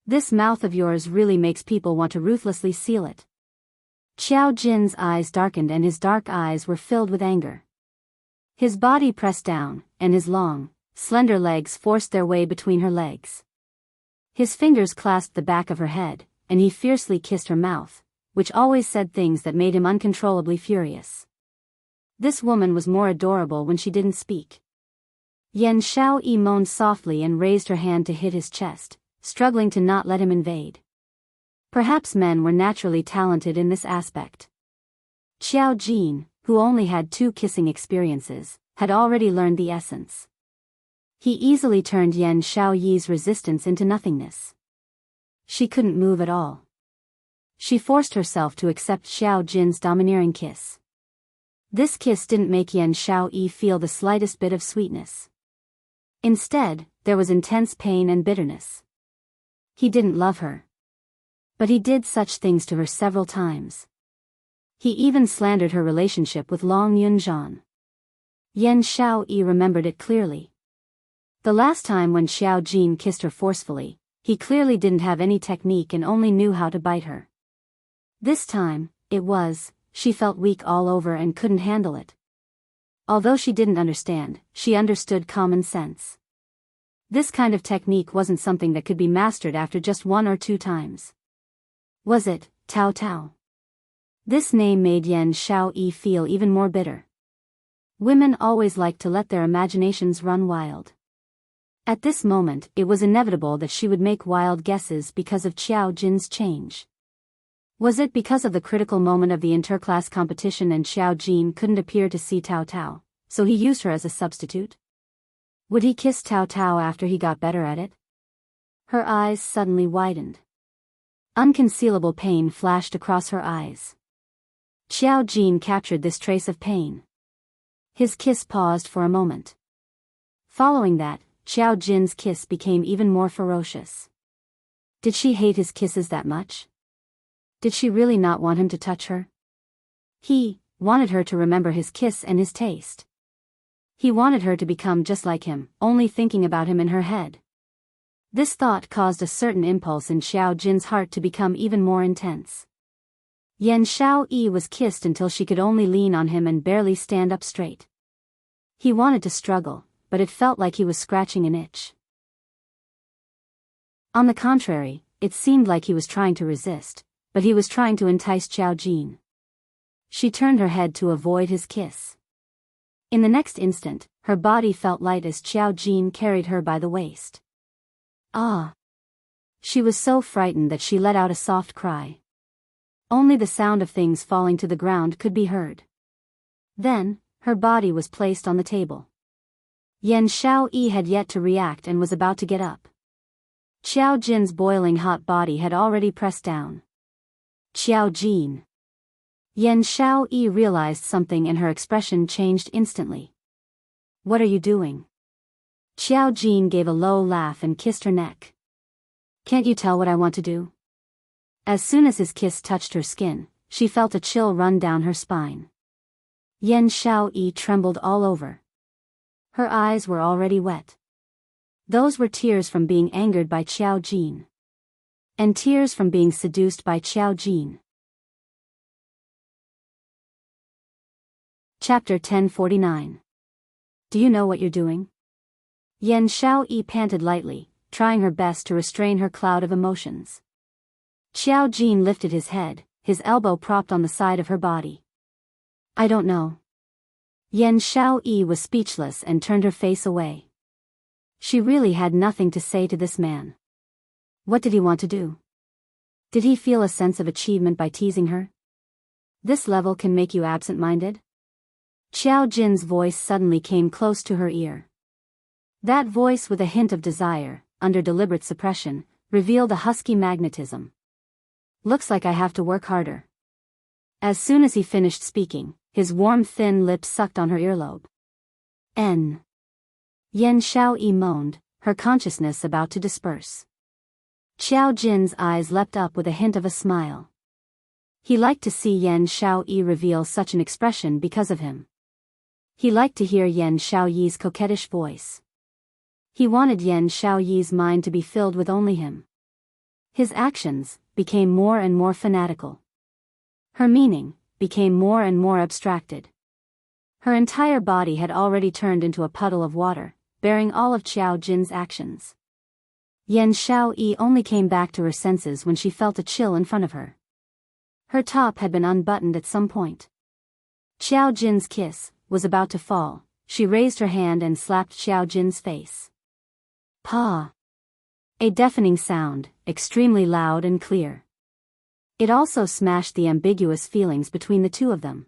This mouth of yours really makes people want to ruthlessly seal it. Xiao Jin's eyes darkened and his dark eyes were filled with anger. His body pressed down, and his long, slender legs forced their way between her legs. His fingers clasped the back of her head, and he fiercely kissed her mouth, which always said things that made him uncontrollably furious. This woman was more adorable when she didn't speak. Yan Xiaoyi moaned softly and raised her hand to hit his chest, struggling to not let him invade. Perhaps men were naturally talented in this aspect. Xiao Jin, who only had 2 kissing experiences, had already learned the essence. He easily turned Yan Xiaoyi's resistance into nothingness. She couldn't move at all. She forced herself to accept Xiao Jin's domineering kiss. This kiss didn't make Yan Xiaoyi feel the slightest bit of sweetness. Instead, there was intense pain and bitterness. He didn't love her. But he did such things to her several times. He even slandered her relationship with Long Yunzhan. Yan Xiaoyi remembered it clearly. The last time when Xiao Jin kissed her forcefully, he clearly didn't have any technique and only knew how to bite her. This time, she felt weak all over and couldn't handle it. Although she didn't understand, she understood common sense. This kind of technique wasn't something that could be mastered after just 1 or 2 times. Was it, Tao Tao? This name made Yan Xiaoyi feel even more bitter. Women always like to let their imaginations run wild. At this moment, it was inevitable that she would make wild guesses because of Xiao Jin's change. Was it because of the critical moment of the interclass competition and Xiao Jin couldn't appear to see Tao Tao, so he used her as a substitute? Would he kiss Tao Tao after he got better at it? Her eyes suddenly widened. Unconcealable pain flashed across her eyes. Xiao Jin captured this trace of pain. His kiss paused for a moment. Following that, Xiao Jin's kiss became even more ferocious. Did she hate his kisses that much? Did she really not want him to touch her? He wanted her to remember his kiss and his taste. He wanted her to become just like him, only thinking about him in her head. This thought caused a certain impulse in Xiao Jin's heart to become even more intense. Yan Xiaoyi was kissed until she could only lean on him and barely stand up straight. He wanted to struggle, but it felt like he was scratching an itch. On the contrary, it seemed like he was trying to resist, but he was trying to entice Xiao Jin. She turned her head to avoid his kiss. In the next instant, her body felt light as Xiao Jin carried her by the waist. Ah! She was so frightened that she let out a soft cry. Only the sound of things falling to the ground could be heard. Then, her body was placed on the table. Yan Xiaoyi had yet to react and was about to get up. Xiao Jin's boiling hot body had already pressed down. Xiao Jin. Yan Xiaoyi realized something and her expression changed instantly. What are you doing? Xiao Jin gave a low laugh and kissed her neck. Can't you tell what I want to do? As soon as his kiss touched her skin, she felt a chill run down her spine. Yan Xiaoyi trembled all over. Her eyes were already wet. Those were tears from being angered by Xiao Jin. And tears from being seduced by Xiao Jin. Chapter 1049. Do you know what you're doing? Yan Xiaoyi panted lightly, trying her best to restrain her cloud of emotions. Xiao Jin lifted his head, his elbow propped on the side of her body. I don't know. Yan Xiaoyi was speechless and turned her face away. She really had nothing to say to this man. What did he want to do? Did he feel a sense of achievement by teasing her? This level can make you absent-minded? Xiao Jin's voice suddenly came close to her ear. That voice, with a hint of desire, under deliberate suppression, revealed a husky magnetism. Looks like I have to work harder. As soon as he finished speaking, his warm thin lips sucked on her earlobe. Yan Xiaoyi moaned, her consciousness about to disperse. Xiao Jin's eyes leapt up with a hint of a smile. He liked to see Yan Xiaoyi reveal such an expression because of him. He liked to hear Yan Xiaoyi's coquettish voice. He wanted Yan Xiaoyi's mind to be filled with only him. His actions became more and more fanatical. Her meaning became more and more abstracted. Her entire body had already turned into a puddle of water, bearing all of Xiao Jin's actions. Yan Xiaoyi only came back to her senses when she felt a chill in front of her. Her top had been unbuttoned at some point. Xiao Jin's kiss was about to fall. She raised her hand and slapped Xiao Jin's face. Pa! A deafening sound, extremely loud and clear. It also smashed the ambiguous feelings between the two of them.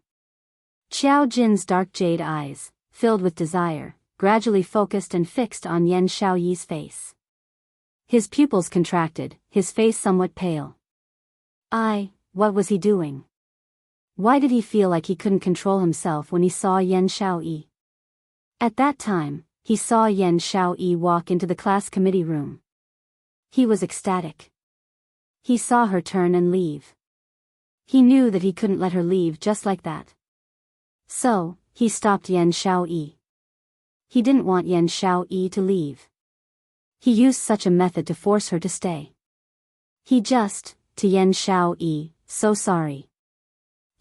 Xiao Jin's dark jade eyes, filled with desire, gradually focused and fixed on Yan Xiaoyi's face. His pupils contracted, his face somewhat pale. I What was he doing? Why did he feel like he couldn't control himself when he saw Yan Xiaoyi? At that time, he saw Yan Xiaoyi walk into the class committee room. He was ecstatic. He saw her turn and leave. He knew that he couldn't let her leave just like that. So, he stopped Yan Xiaoyi. He didn't want Yan Xiaoyi to leave. He used such a method to force her to stay. He just, to Yan Xiaoyi, so sorry.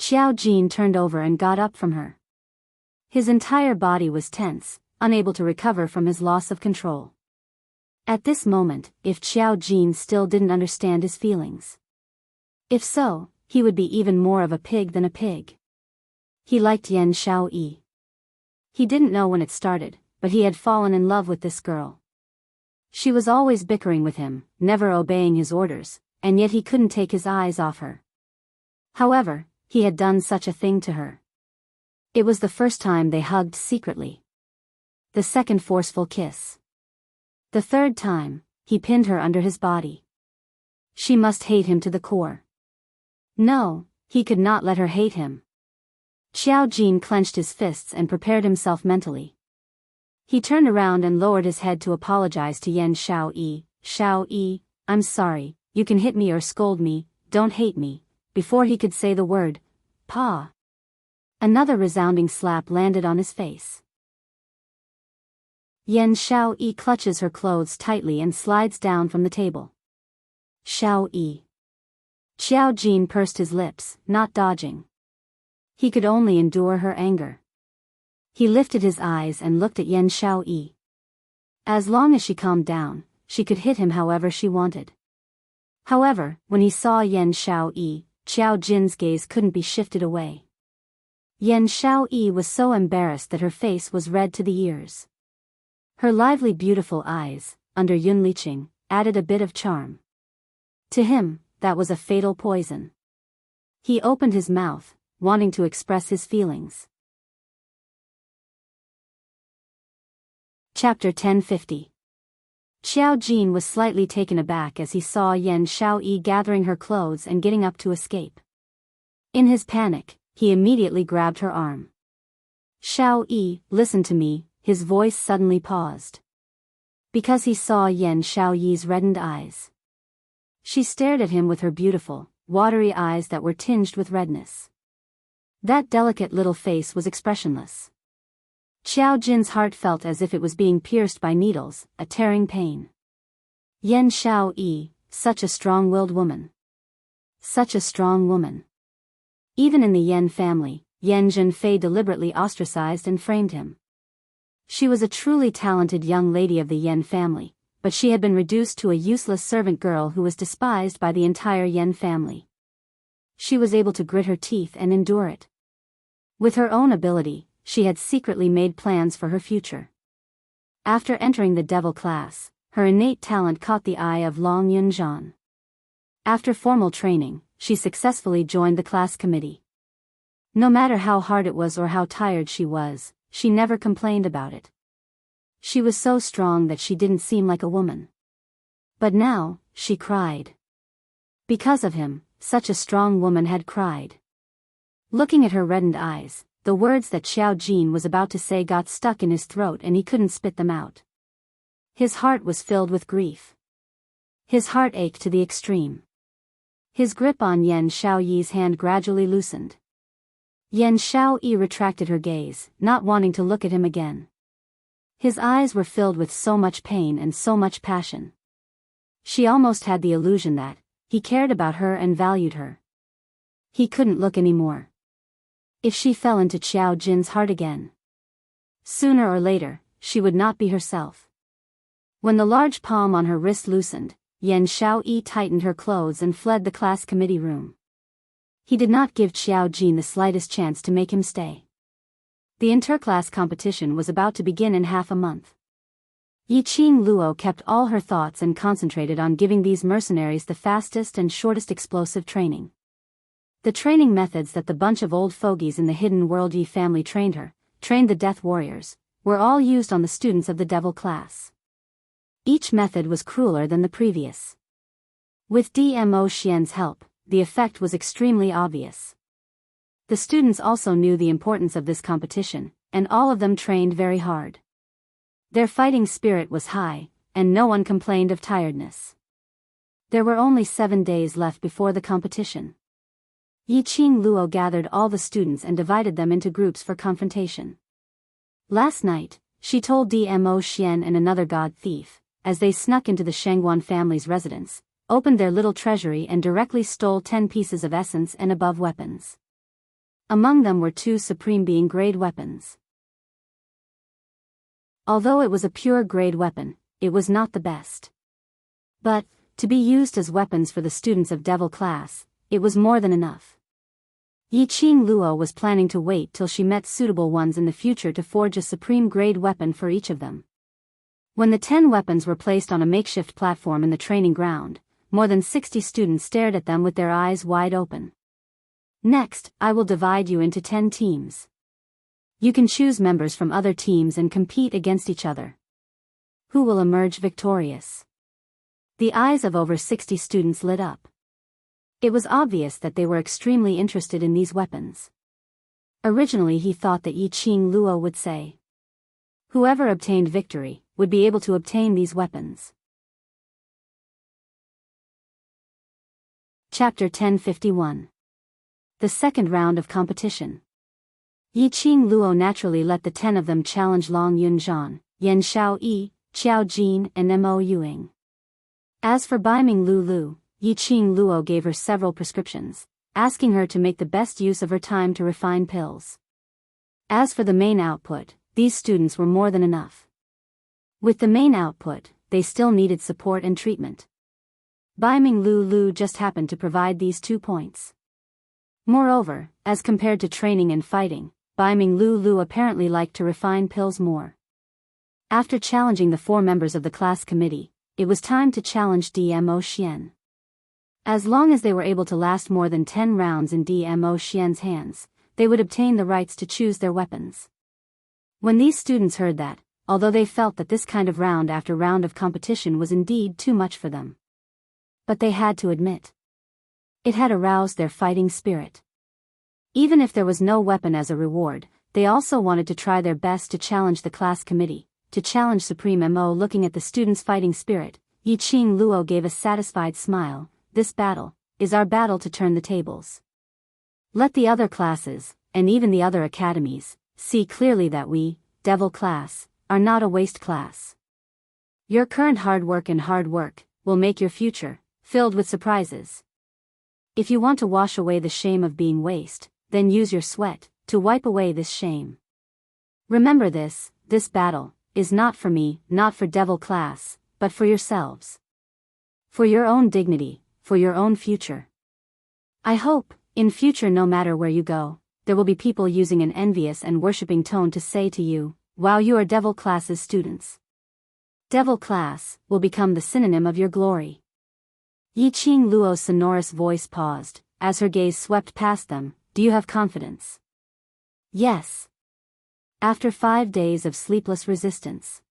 Xiao Jin turned over and got up from her. His entire body was tense, unable to recover from his loss of control. At this moment, if Xiao Jin still didn't understand his feelings. If so, he would be even more of a pig than a pig. He liked Yan Xiaoyi. He didn't know when it started, but he had fallen in love with this girl. She was always bickering with him, never obeying his orders, and yet he couldn't take his eyes off her. However, he had done such a thing to her. It was the first time they hugged secretly. The second forceful kiss. The third time, he pinned her under his body. She must hate him to the core. No, he could not let her hate him. Xiao Jin clenched his fists and prepared himself mentally. He turned around and lowered his head to apologize to Yan Xiaoyi. Xiaoyi, I'm sorry, you can hit me or scold me, don't hate me. Before he could say the word, Pa. Another resounding slap landed on his face. Yan Xiaoyi clutches her clothes tightly and slides down from the table. Xiaoyi. Xiao Jin pursed his lips, not dodging. He could only endure her anger. He lifted his eyes and looked at Yan Xiaoyi. As long as she calmed down, she could hit him however she wanted. However, when he saw Yan Xiaoyi, Xiao Jin's gaze couldn't be shifted away. Yan Xiaoyi was so embarrassed that her face was red to the ears. Her lively beautiful eyes, under Yun Liqing, added a bit of charm. To him, that was a fatal poison. He opened his mouth, wanting to express his feelings. Chapter 1050. Xiao Jin was slightly taken aback as he saw Yan Xiaoyi gathering her clothes and getting up to escape. In his panic, he immediately grabbed her arm. Xiaoyi, listen to me, his voice suddenly paused. Because he saw Yan Xiaoyi's reddened eyes. She stared at him with her beautiful, watery eyes that were tinged with redness. That delicate little face was expressionless. Xiao Jin's heart felt as if it was being pierced by needles, a tearing pain. Yan Xiaoyi, such a strong-willed woman. Such a strong woman. Even in the Yan family, Yan Zhenfei deliberately ostracized and framed him. She was a truly talented young lady of the Yan family, but she had been reduced to a useless servant girl who was despised by the entire Yan family. She was able to grit her teeth and endure it. With her own ability, she had secretly made plans for her future. After entering the devil class, her innate talent caught the eye of Long Yunzhan. After formal training, she successfully joined the class committee. No matter how hard it was or how tired she was, she never complained about it. She was so strong that she didn't seem like a woman. But now, she cried. Because of him, such a strong woman had cried. Looking at her reddened eyes, the words that Xiao Jin was about to say got stuck in his throat and he couldn't spit them out. His heart was filled with grief. His heart ached to the extreme. His grip on Yan Xiaoyi's hand gradually loosened. Yan Xiaoyi retracted her gaze, not wanting to look at him again. His eyes were filled with so much pain and so much passion. She almost had the illusion that he cared about her and valued her. He couldn't look anymore. If she fell into Xiao Jin's heart again, sooner or later, she would not be herself. When the large palm on her wrist loosened, Yan Xiaoyi tightened her clothes and fled the class committee room. He did not give Xiao Jin the slightest chance to make him stay. The interclass competition was about to begin in half a month. Yiqing Luo kept all her thoughts and concentrated on giving these mercenaries the fastest and shortest explosive training. The training methods that the bunch of old fogies in the hidden world Yi family trained the death warriors, were all used on the students of the devil class. Each method was crueler than the previous. With Dmo Xian's help, the effect was extremely obvious. The students also knew the importance of this competition, and all of them trained very hard. Their fighting spirit was high, and no one complained of tiredness. There were only 7 days left before the competition. Yiqing Luo gathered all the students and divided them into groups for confrontation. Last night, she told Dmo Xian and another god thief, as they snuck into the Shangguan family's residence, opened their little treasury and directly stole 10 pieces of essence and above weapons. Among them were 2 supreme being grade weapons. Although it was a pure grade weapon, it was not the best. But, to be used as weapons for the students of devil class, it was more than enough. Yiqing Luo was planning to wait till she met suitable ones in the future to forge a supreme grade weapon for each of them. When the 10 weapons were placed on a makeshift platform in the training ground, more than 60 students stared at them with their eyes wide open. Next, I will divide you into 10 teams. You can choose members from other teams and compete against each other. Who will emerge victorious? The eyes of over 60 students lit up. It was obvious that they were extremely interested in these weapons. Originally he thought that Yiqing Luo would say, whoever obtained victory would be able to obtain these weapons. Chapter 1051. The second round of competition. Yiqing Luo naturally let the 10 of them challenge Long Yunzhan, Yan Xiaoyi, Qiao Jin and Mo Yuing. As for Baiming Lulu, Yiqing Luo gave her several prescriptions, asking her to make the best use of her time to refine pills. As for the main output, these students were more than enough. With the main output, they still needed support and treatment. Baiming Lulu just happened to provide these 2 points. Moreover, as compared to training and fighting, Baiming Lulu apparently liked to refine pills more. After challenging the 4 members of the class committee, it was time to challenge Dmo Xian. As long as they were able to last more than 10 rounds in Dmo Xian's hands, they would obtain the rights to choose their weapons. When these students heard that, although they felt that this kind of round after round of competition was indeed too much for them, but they had to admit, it had aroused their fighting spirit. Even if there was no weapon as a reward, they also wanted to try their best to challenge the class committee, to challenge Supreme Mo. Looking at the students' fighting spirit, Yiqing Luo gave a satisfied smile. This battle is our battle to turn the tables. Let the other classes, and even the other academies, see clearly that we, devil class, are not a waste class. Your current hard work will make your future filled with surprises. If you want to wash away the shame of being waste, then use your sweat to wipe away this shame. Remember this battle is not for me, not for devil class, but for yourselves. For your own dignity, for your own future. I hope, in future no matter where you go, there will be people using an envious and worshipping tone to say to you, wow, you are devil class's students. Devil class will become the synonym of your glory. Yiqing Luo's sonorous voice paused, as her gaze swept past them. Do you have confidence? Yes. After 5 days of sleepless resistance.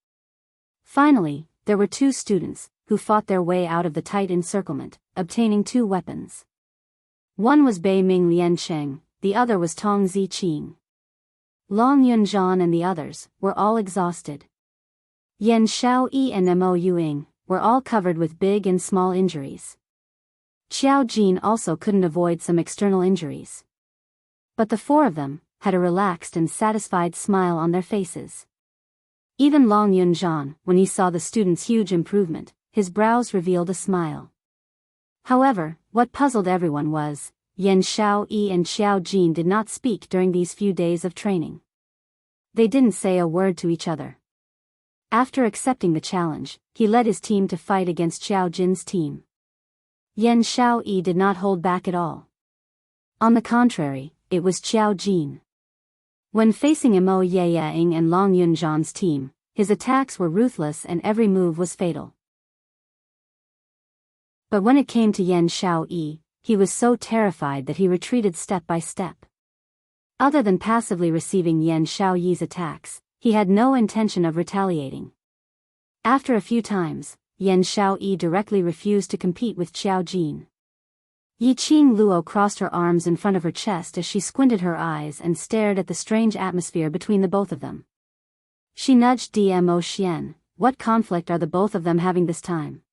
Finally, there were 2 students, who fought their way out of the tight encirclement, obtaining 2 weapons. One was Bei Ming Liancheng, the other was Tong Ziqing. Long Yunzhan and the others were all exhausted. Yan Xiaoyi and Mo Yuing were all covered with big and small injuries. Qiao Jin also couldn't avoid some external injuries. But the 4 of them had a relaxed and satisfied smile on their faces. Even Long Yunzhan, when he saw the students' huge improvement, his brows revealed a smile. However, what puzzled everyone was, Yan Xiaoyi and Qiao Jin did not speak during these few days of training. They didn't say a word to each other. After accepting the challenge, he led his team to fight against Qiao Jin's team. Yan Xiaoyi did not hold back at all. On the contrary, it was Qiao Jin. When facing Mo Yaing and Long Yunzhan's team, his attacks were ruthless and every move was fatal. But when it came to Yan Xiaoyi, he was so terrified that he retreated step by step. Other than passively receiving Yan Xiaoyi's attacks, he had no intention of retaliating. After a few times, Yan Xiaoyi directly refused to compete with Qiao Jin. Yiqing Luo crossed her arms in front of her chest as she squinted her eyes and stared at the strange atmosphere between the both of them. She nudged Dmo Xian. What conflict are the both of them having this time?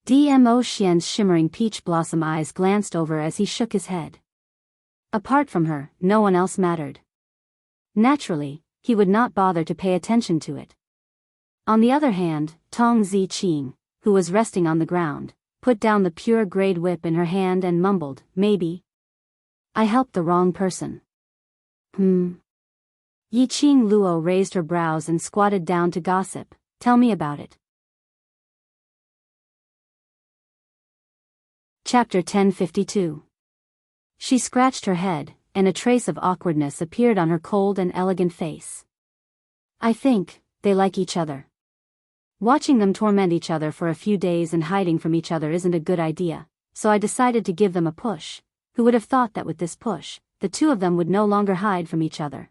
Dmo Xian's shimmering peach blossom eyes glanced over as he shook his head. Apart from her, no one else mattered. Naturally, he would not bother to pay attention to it. On the other hand, Tong Ziqing, who was resting on the ground, put down the pure grade whip in her hand and mumbled, "Maybe I helped the wrong person." Yiqing Luo raised her brows and squatted down to gossip. "Tell me about it." Chapter 1052. She scratched her head, and a trace of awkwardness appeared on her cold and elegant face. "I think they like each other. Watching them torment each other for a few days and hiding from each other isn't a good idea, so I decided to give them a push. Who would have thought that with this push, the two of them would no longer hide from each other?"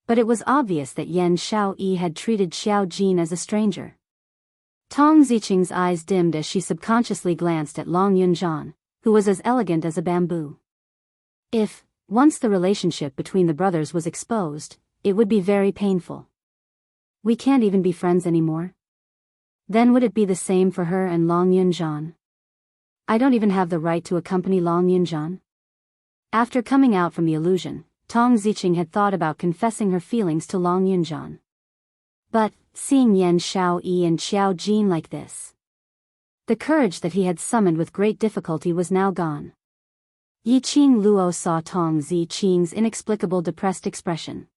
But it was obvious that Yan Xiaoyi had treated Xiao Jin as a stranger. Tong Ziqing's eyes dimmed as she subconsciously glanced at Long Yunzhan, who was as elegant as a bamboo. If, once the relationship between the brothers was exposed, it would be very painful. We can't even be friends anymore? Then would it be the same for her and Long Yunzhan? I don't even have the right to accompany Long Yunzhan? After coming out from the illusion, Tong Ziqing had thought about confessing her feelings to Long Yunzhan. But, seeing Yan Xiaoyi and Xiao Jin like this, the courage that he had summoned with great difficulty was now gone. Yiqing Luo saw Tong Ziqing's inexplicable depressed expression.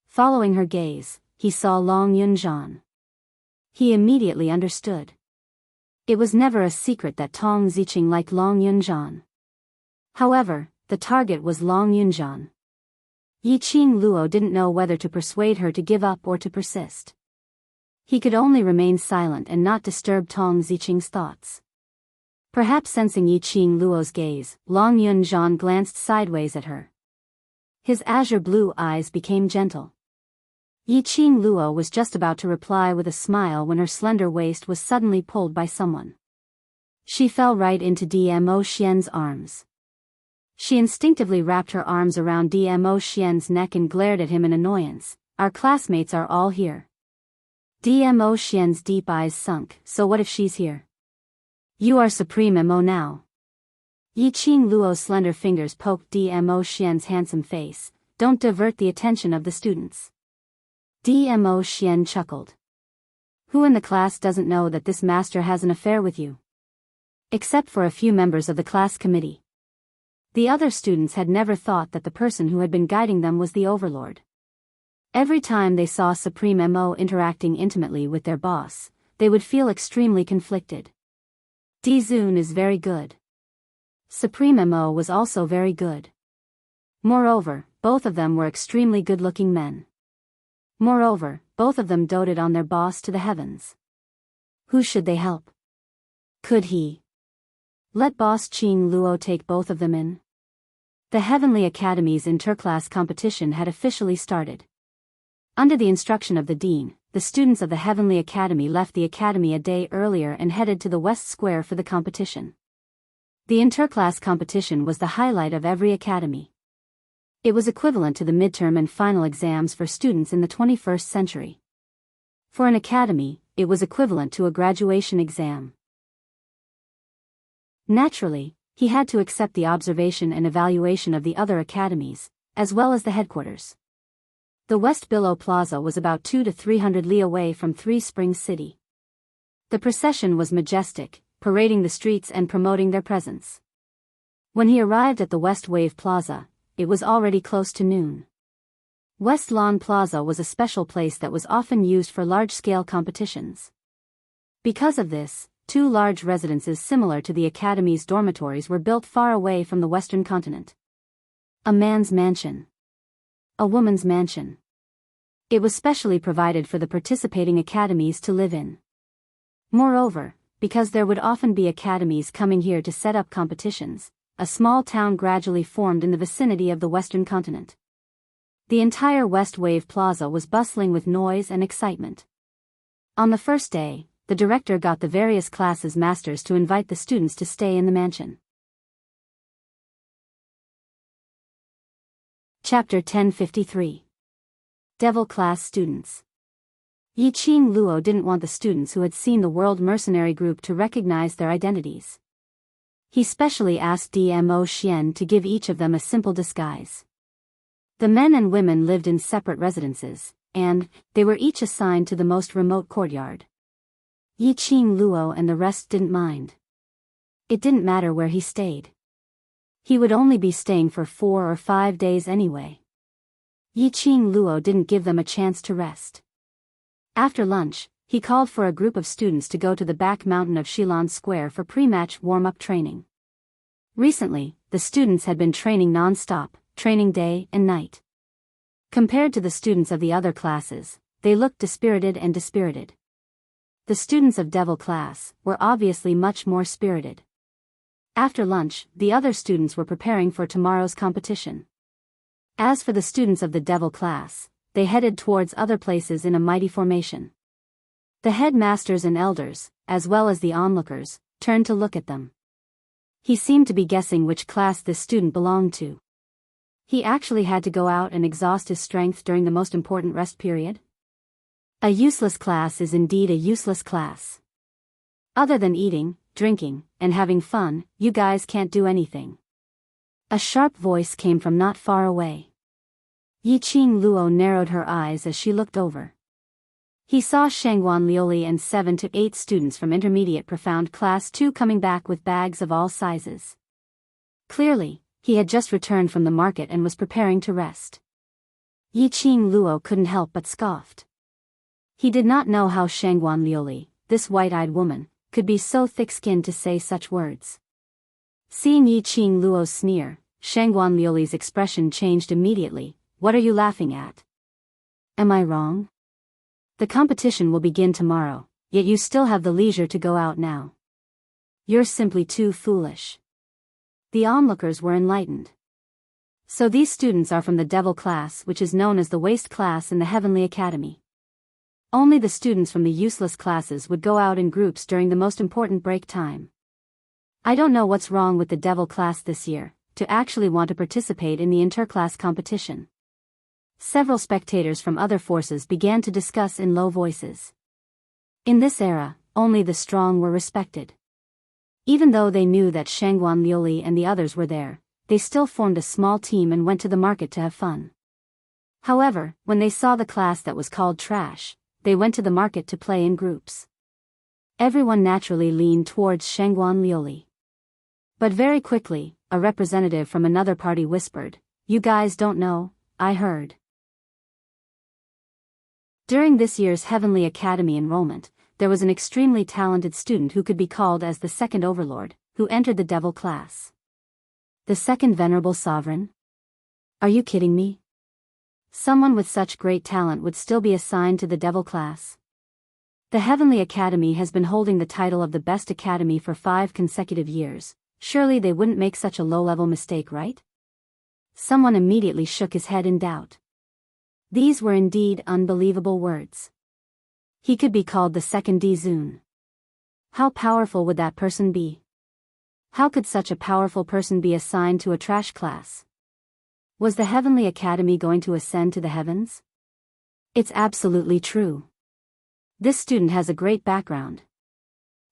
Following her gaze, he saw Long Yunzhan. He immediately understood. It was never a secret that Tong Ziqing liked Long Yunzhan. However, the target was Long Yunzhan. Yiqing Luo didn't know whether to persuade her to give up or to persist. He could only remain silent and not disturb Tong Ziqing's thoughts. Perhaps sensing Yiqing Luo's gaze, Long Yunzhan glanced sideways at her. His azure blue eyes became gentle. Yiqing Luo was just about to reply with a smile when her slender waist was suddenly pulled by someone. She fell right into Dmo Xian's arms. She instinctively wrapped her arms around Dmo Xian's neck and glared at him in annoyance. "Our classmates are all here." Dmo Xian's deep eyes sunk. "So what if she's here? You are Supreme Mo now." Yiqing Luo's slender fingers poked Dmo Xian's handsome face. "Don't divert the attention of the students." Dmo Xian chuckled. "Who in the class doesn't know that this master has an affair with you? Except for a few members of the class committee. The other students had never thought that the person who had been guiding them was the overlord. Every time they saw Supreme Mo interacting intimately with their boss, they would feel extremely conflicted. Dizun is very good. Supreme Mo was also very good. Moreover, both of them were extremely good-looking men. Moreover, both of them doted on their boss to the heavens. Who should they help? Could he let boss Qing Luo take both of them in? The Heavenly Academy's interclass competition had officially started. Under the instruction of the dean, the students of the Heavenly Academy left the academy a day earlier and headed to the West Square for the competition. The interclass competition was the highlight of every academy. It was equivalent to the midterm and final exams for students in the 21st century. For an academy, it was equivalent to a graduation exam. Naturally, he had to accept the observation and evaluation of the other academies, as well as the headquarters. The West Billow Plaza was about 200 to 300 li away from Three Springs City. The procession was majestic, parading the streets and promoting their presence. When he arrived at the West Wave Plaza, it was already close to noon. West Lawn Plaza was a special place that was often used for large-scale competitions. Because of this, two large residences similar to the academy's dormitories were built far away from the western continent. A man's mansion. A woman's mansion. It was specially provided for the participating academies to live in. Moreover, because there would often be academies coming here to set up competitions, a small town gradually formed in the vicinity of the western continent. The entire West Wave Plaza was bustling with noise and excitement. On the first day, the director got the various classes' masters to invite the students to stay in the mansion. Chapter 1053. Devil Class Students. Yi Qing Luo didn't want the students who had seen the World Mercenary Group to recognize their identities. He specially asked Dmo Xian to give each of them a simple disguise. The men and women lived in separate residences, and they were each assigned to the most remote courtyard. Yi Qing Luo and the rest didn't mind. It didn't matter where he stayed. He would only be staying for 4 or 5 days anyway. Yi Qing Luo didn't give them a chance to rest. After lunch, he called for a group of students to go to the back mountain of Shilan Square for pre-match warm-up training. Recently, the students had been training non-stop, training day and night. Compared to the students of the other classes, they looked dispirited and dispirited. The students of Devil class were obviously much more spirited. After lunch, the other students were preparing for tomorrow's competition. As for the students of the Devil class, they headed towards other places in a mighty formation. The headmasters and elders, as well as the onlookers, turned to look at them. He seemed to be guessing which class this student belonged to. He actually had to go out and exhaust his strength during the most important rest period? A useless class is indeed a useless class. Other than eating, drinking, and having fun, you guys can't do anything. A sharp voice came from not far away. Yi Qing Luo narrowed her eyes as she looked over. He saw Shangguan Lioli and 7 to 8 students from Intermediate Profound Class 2 coming back with bags of all sizes. Clearly, he had just returned from the market and was preparing to rest. Yi Qing Luo couldn't help but scoffed. He did not know how Shangguan Lioli, this white-eyed woman, could be so thick-skinned to say such words. Seeing Yi Qing Luo's sneer, Shangguan Lioli's expression changed immediately. What are you laughing at? Am I wrong? The competition will begin tomorrow, yet you still have the leisure to go out now. You're simply too foolish. The onlookers were enlightened. So these students are from the Devil class, which is known as the Waste class in the Heavenly Academy. Only the students from the useless classes would go out in groups during the most important break time. I don't know what's wrong with the Devil class this year, to actually want to participate in the interclass competition. Several spectators from other forces began to discuss in low voices. In this era, only the strong were respected. Even though they knew that Shangguan Lioli and the others were there, they still formed a small team and went to the market to have fun. However, when they saw the class that was called trash, they went to the market to play in groups. Everyone naturally leaned towards Shangguan Lioli. But very quickly, a representative from another party whispered, "You guys don't know, I heard." During this year's Heavenly Academy enrollment, there was an extremely talented student who could be called as the second overlord, who entered the Devil class. The second venerable sovereign? Are you kidding me? Someone with such great talent would still be assigned to the Devil class. The Heavenly Academy has been holding the title of the best academy for 5 consecutive years. Surely they wouldn't make such a low-level mistake, right? Someone immediately shook his head in doubt. These were indeed unbelievable words. He could be called the second Dizun. How powerful would that person be? How could such a powerful person be assigned to a trash class? Was the Heavenly Academy going to ascend to the heavens? It's absolutely true. This student has a great background.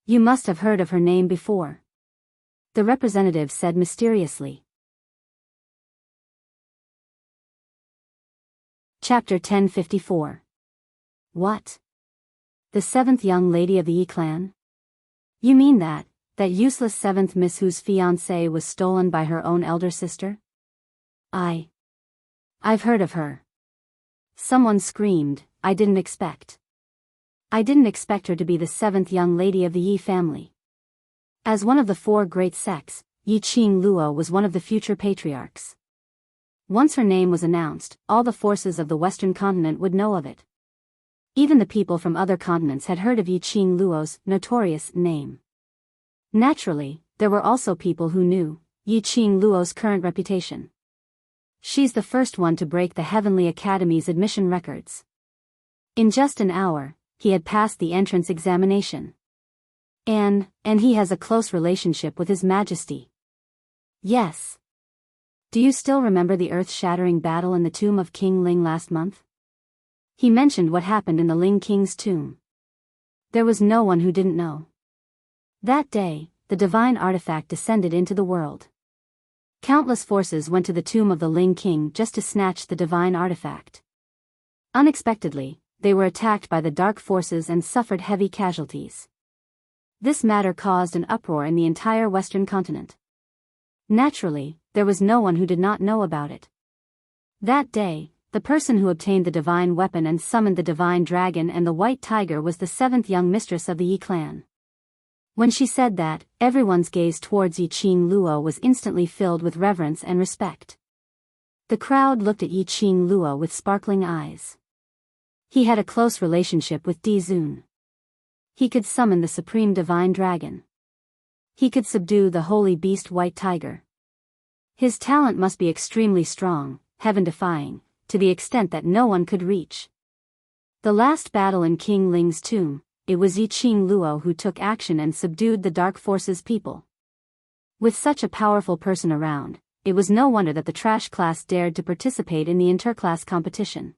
You must have heard of her name before. The representative said mysteriously. Chapter 1054. What? The 7th young lady of the Yi clan? You mean that useless 7th miss whose fiancé was stolen by her own elder sister? I've heard of her. Someone screamed. I didn't expect her to be the 7th young lady of the Yi family. As one of the 4 great sects, Yi Qing Luo was one of the future patriarchs. Once her name was announced, all the forces of the Western continent would know of it. Even the people from other continents had heard of Yi Qing Luo's notorious name. Naturally, there were also people who knew Yi Qing Luo's current reputation. She's the first one to break the Heavenly Academy's admission records. In just an hour, he had passed the entrance examination. And he has a close relationship with His Majesty. Yes. Do you still remember the earth-shattering battle in the tomb of King Ling last month? He mentioned what happened in the Ling King's tomb. There was no one who didn't know. That day, the divine artifact descended into the world. Countless forces went to the tomb of the Ling King just to snatch the divine artifact. Unexpectedly, they were attacked by the dark forces and suffered heavy casualties. This matter caused an uproar in the entire Western continent. Naturally, there was no one who did not know about it. That day, the person who obtained the divine weapon and summoned the divine dragon and the white tiger was the seventh young mistress of the Yi clan. When she said that, everyone's gaze towards Yi Qing Luo was instantly filled with reverence and respect. The crowd looked at Yi Qing Luo with sparkling eyes. He had a close relationship with Di Zun. He could summon the supreme divine dragon. He could subdue the holy beast white tiger. His talent must be extremely strong, heaven-defying, to the extent that no one could reach. The last battle in King Ling's tomb, it was Yi Qing Luo who took action and subdued the dark forces people. With such a powerful person around, it was no wonder that the trash class dared to participate in the interclass competition.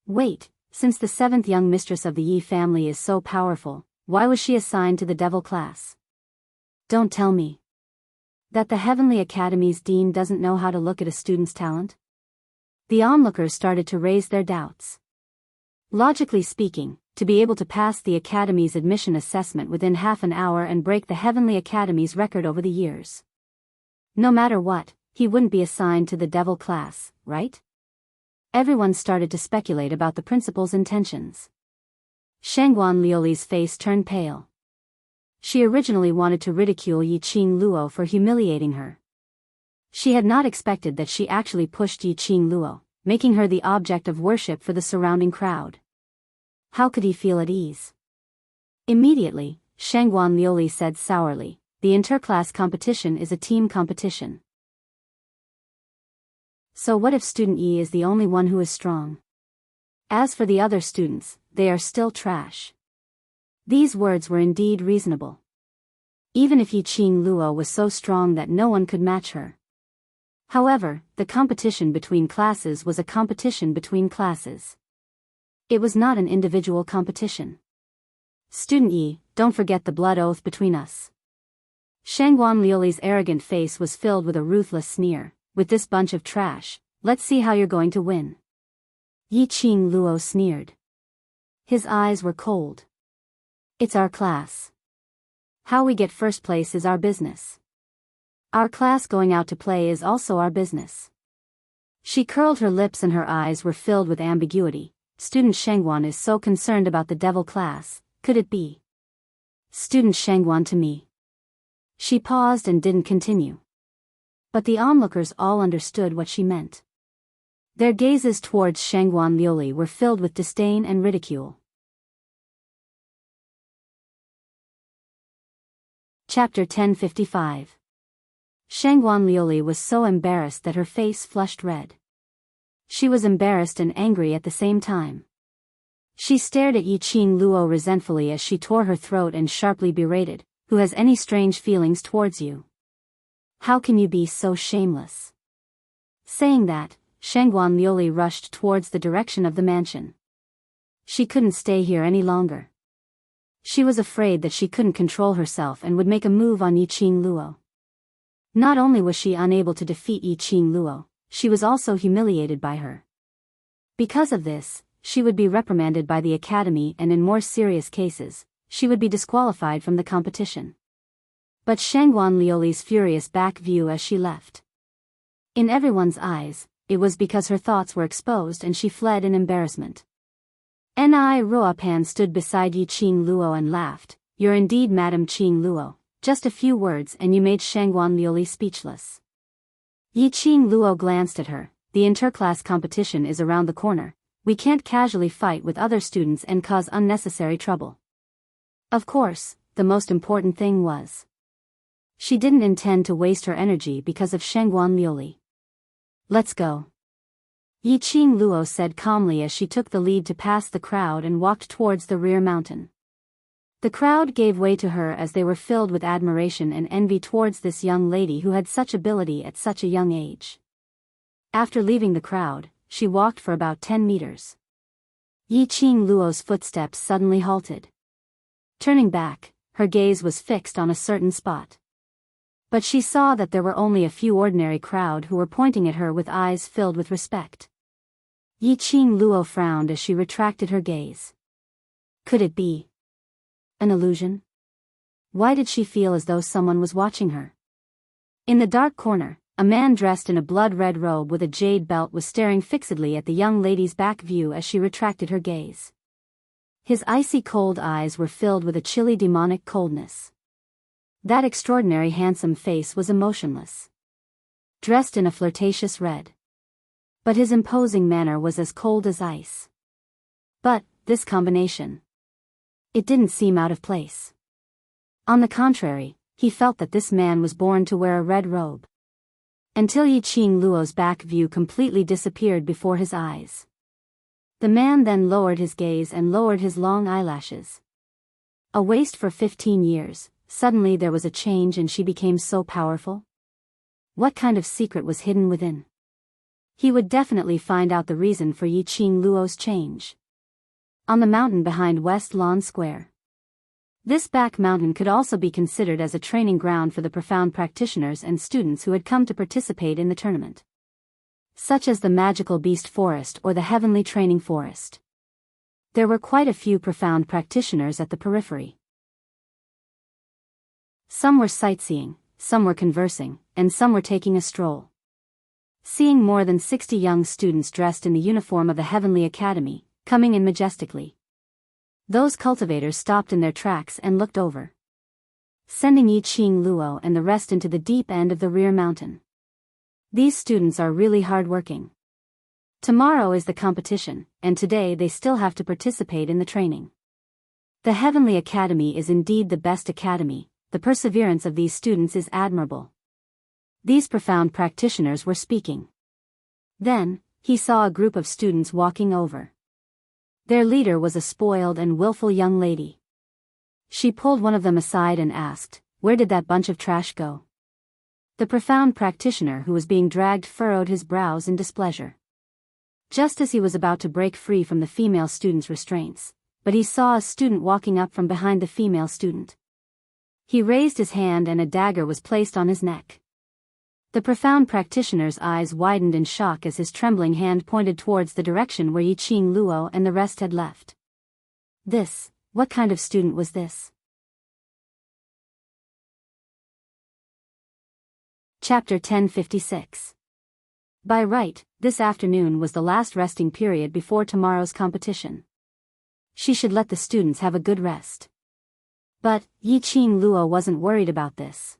Wait, since the seventh young mistress of the Yi family is so powerful, why was she assigned to the devil class? Don't tell me that the Heavenly Academy's dean doesn't know how to look at a student's talent? The onlookers started to raise their doubts. Logically speaking, to be able to pass the Academy's admission assessment within half an hour and break the Heavenly Academy's record over the years. No matter what, he wouldn't be assigned to the devil class, right? Everyone started to speculate about the principal's intentions. Shangguan Liuli's face turned pale. She originally wanted to ridicule Yi Qing Luo for humiliating her. She had not expected that she actually pushed Yi Qing Luo, making her the object of worship for the surrounding crowd. How could he feel at ease? Immediately, Shangguan Liuli said sourly, "The interclass competition is a team competition. So what if student Yi is the only one who is strong? As for the other students, they are still trash." These words were indeed reasonable. Even if Yi Qing Luo was so strong that no one could match her. However, the competition between classes was a competition between classes. It was not an individual competition. "Student Yi, don't forget the blood oath between us." Shangguan Liuli's arrogant face was filled with a ruthless sneer. "With this bunch of trash, let's see how you're going to win." Yi Qing Luo sneered. His eyes were cold. "It's our class. How we get first place is our business. Our class going out to play is also our business." She curled her lips and her eyes were filled with ambiguity. Student Shangguan is so concerned about the devil class, could it be? Student Shangguan to me. She paused and didn't continue. But the onlookers all understood what she meant. Their gazes towards Shangguan Liuli were filled with disdain and ridicule. Chapter 1055. Shangguan Liuli was so embarrassed that her face flushed red. She was embarrassed and angry at the same time. She stared at Yi Qing Luo resentfully as she tore her throat and sharply berated, "Who has any strange feelings towards you? How can you be so shameless?" Saying that, Shangguan Liuli rushed towards the direction of the mansion. She couldn't stay here any longer. She was afraid that she couldn't control herself and would make a move on Yi Qing Luo. Not only was she unable to defeat Yi Qing Luo, she was also humiliated by her. Because of this, she would be reprimanded by the academy and in more serious cases, she would be disqualified from the competition. But Shangguan Liuli's furious back view as she left. In everyone's eyes, it was because her thoughts were exposed and she fled in embarrassment. Ni Ruopan stood beside Yi Qing Luo and laughed. "You're indeed Madam Qing Luo. Just a few words and you made Shangguan Liuli speechless." Yi Qing Luo glanced at her. "The interclass competition is around the corner. We can't casually fight with other students and cause unnecessary trouble." Of course, the most important thing was, she didn't intend to waste her energy because of Shangguan Liuli. "Let's go," Yi Qing Luo said calmly as she took the lead to pass the crowd and walked towards the rear mountain. The crowd gave way to her as they were filled with admiration and envy towards this young lady who had such ability at such a young age. After leaving the crowd, she walked for about 10 meters. Yiqing Luo's footsteps suddenly halted. Turning back, her gaze was fixed on a certain spot. But she saw that there were only a few ordinary crowd who were pointing at her with eyes filled with respect. Yiqing Luo frowned as she retracted her gaze. Could it be an illusion? Why did she feel as though someone was watching her? In the dark corner, a man dressed in a blood-red robe with a jade belt was staring fixedly at the young lady's back view as she retracted her gaze. His icy cold eyes were filled with a chilly demonic coldness. That extraordinary handsome face was emotionless, dressed in a flirtatious red. But his imposing manner was as cold as ice. But, this combination. It didn't seem out of place. On the contrary, he felt that this man was born to wear a red robe. Until Yiqing Luo's back view completely disappeared before his eyes. The man then lowered his gaze and lowered his long eyelashes. A waist for 15 years, suddenly there was a change and she became so powerful. What kind of secret was hidden within? He would definitely find out the reason for Yiqing Luo's change. On the mountain behind West Lawn Square. This back mountain could also be considered as a training ground for the profound practitioners and students who had come to participate in the tournament, such as the Magical Beast Forest or the Heavenly Training Forest. There were quite a few profound practitioners at the periphery. Some were sightseeing, some were conversing, and some were taking a stroll. Seeing more than 60 young students dressed in the uniform of the Heavenly Academy, coming in majestically. Those cultivators stopped in their tracks and looked over, sending Yiqing Luo and the rest into the deep end of the rear mountain. These students are really hard-working. Tomorrow is the competition, and today they still have to participate in the training. The Heavenly Academy is indeed the best academy. The perseverance of these students is admirable. These profound practitioners were speaking. Then, he saw a group of students walking over. Their leader was a spoiled and willful young lady. She pulled one of them aside and asked, "Where did that bunch of trash go?" The profound practitioner who was being dragged furrowed his brows in displeasure. Just as he was about to break free from the female student's restraints, but he saw a student walking up from behind the female student. He raised his hand and a dagger was placed on his neck. The profound practitioner's eyes widened in shock as his trembling hand pointed towards the direction where Yiqing Luo and the rest had left. What kind of student was this? Chapter 1056. By right, this afternoon was the last resting period before tomorrow's competition. She should let the students have a good rest. But, Yiqing Luo wasn't worried about this.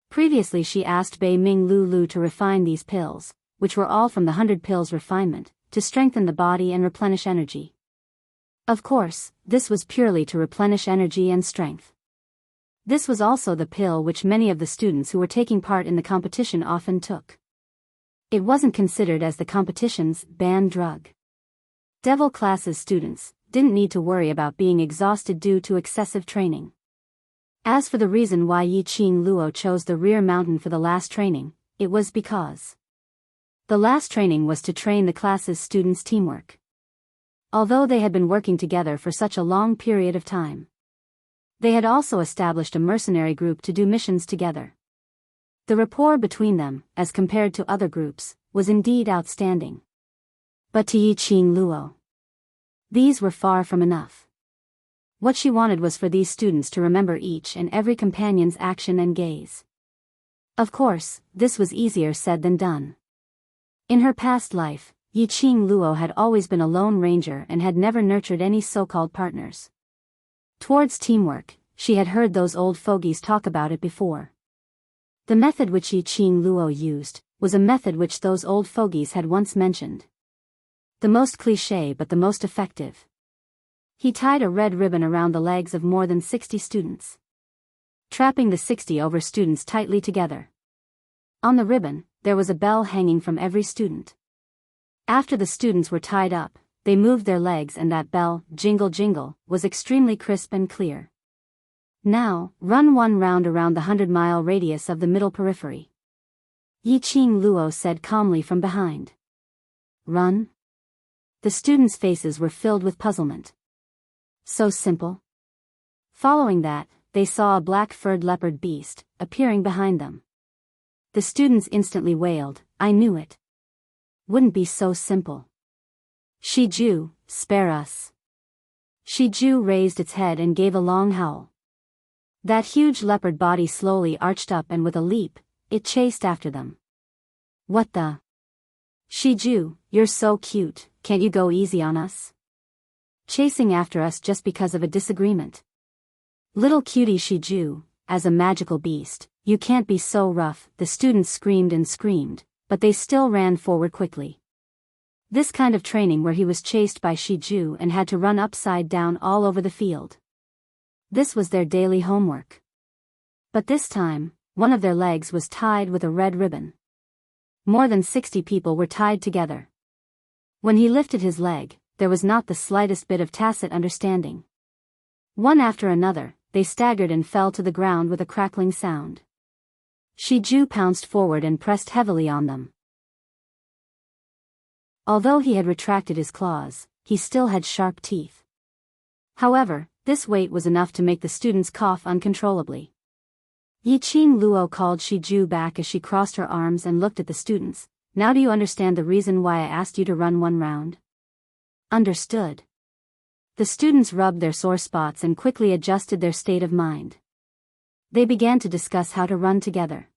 Previously she asked Bei Ming Lu to refine these pills, which were all from the 100 pills refinement, to strengthen the body and replenish energy. Of course, this was purely to replenish energy and strength. This was also the pill which many of the students who were taking part in the competition often took. It wasn't considered as the competition's banned drug. Devil classes students didn't need to worry about being exhausted due to excessive training. As for the reason why Yiqing Luo chose the rear mountain for the last training, it was because the last training was to train the class's students' teamwork. Although they had been working together for such a long period of time, they had also established a mercenary group to do missions together. The rapport between them, as compared to other groups, was indeed outstanding. But to Yiqing Luo, these were far from enough. What she wanted was for these students to remember each and every companion's action and gaze. Of course, this was easier said than done. In her past life, Yiqing Luo had always been a lone ranger and had never nurtured any so-called partners. Towards teamwork, she had heard those old fogies talk about it before. The method which Yiqing Luo used was a method which those old fogies had once mentioned. The most cliché but the most effective. He tied a red ribbon around the legs of more than 60 students, trapping the 60 over students tightly together. On the ribbon, there was a bell hanging from every student. After the students were tied up, they moved their legs and that bell, jingle jingle, was extremely crisp and clear. Now, run one round around the 100-mile radius of the middle periphery. Yiqing Luo said calmly from behind. Run? The students' faces were filled with puzzlement. So simple. Following that, they saw a black-furred leopard beast appearing behind them. The students instantly wailed, I knew it. Wouldn't be so simple. Shiju, spare us. Shiju raised its head and gave a long howl. That huge leopard body slowly arched up and with a leap, it chased after them. What the? Shiju, you're so cute, can't you go easy on us? Chasing after us just because of a disagreement. Little cutie Shiju, as a magical beast, you can't be so rough, the students screamed and screamed, but they still ran forward quickly. This kind of training where he was chased by Shiju and had to run upside down all over the field. This was their daily homework. But this time, one of their legs was tied with a red ribbon. More than 60 people were tied together. When he lifted his leg, there was not the slightest bit of tacit understanding. One after another, they staggered and fell to the ground with a crackling sound. Shiju pounced forward and pressed heavily on them. Although he had retracted his claws, he still had sharp teeth. However, this weight was enough to make the students cough uncontrollably. Yiqing Luo called Shiju back as she crossed her arms and looked at the students. Now do you understand the reason why I asked you to run one round? Understood. The students rubbed their sore spots and quickly adjusted their state of mind. They began to discuss how to run together.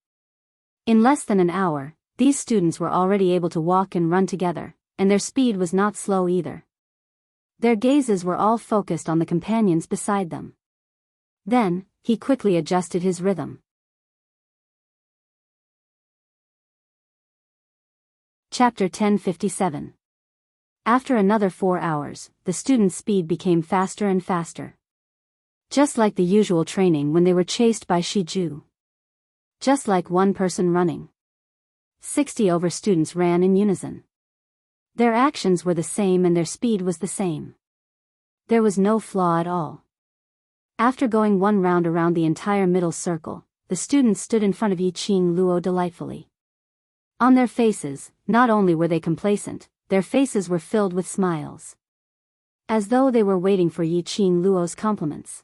In less than an hour, these students were already able to walk and run together, and their speed was not slow either. Their gazes were all focused on the companions beside them. Then, he quickly adjusted his rhythm. Chapter 1057. After another 4 hours, the students' speed became faster and faster. Just like the usual training when they were chased by Shiju. Just like one person running. 60 over students ran in unison. Their actions were the same and their speed was the same. There was no flaw at all. After going one round around the entire middle circle, the students stood in front of Yiqing Luo delightfully. On their faces, not only were they complacent, their faces were filled with smiles. As though they were waiting for Yiqing Luo's compliments.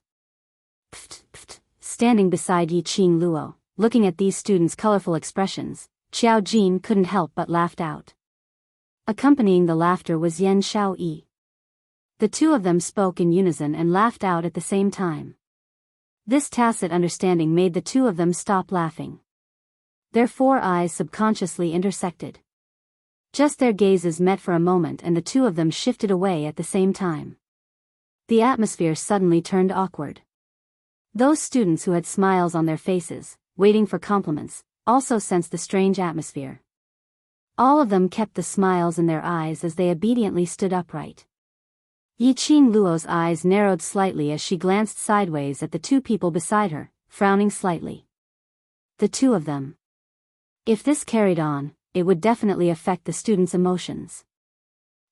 Pft, pft. Standing beside Yiqing Luo, looking at these students' colorful expressions, Xiao Jin couldn't help but laughed out. Accompanying the laughter was Yan Xiaoyi. The two of them spoke in unison and laughed out at the same time. This tacit understanding made the two of them stop laughing. Their 4 eyes subconsciously intersected. Just their gazes met for a moment and the two of them shifted away at the same time. The atmosphere suddenly turned awkward. Those students who had smiles on their faces, waiting for compliments, also sensed the strange atmosphere. All of them kept the smiles in their eyes as they obediently stood upright. Yiqing Luo's eyes narrowed slightly as she glanced sideways at the two people beside her, frowning slightly. The two of them. If this carried on, it would definitely affect the students' emotions.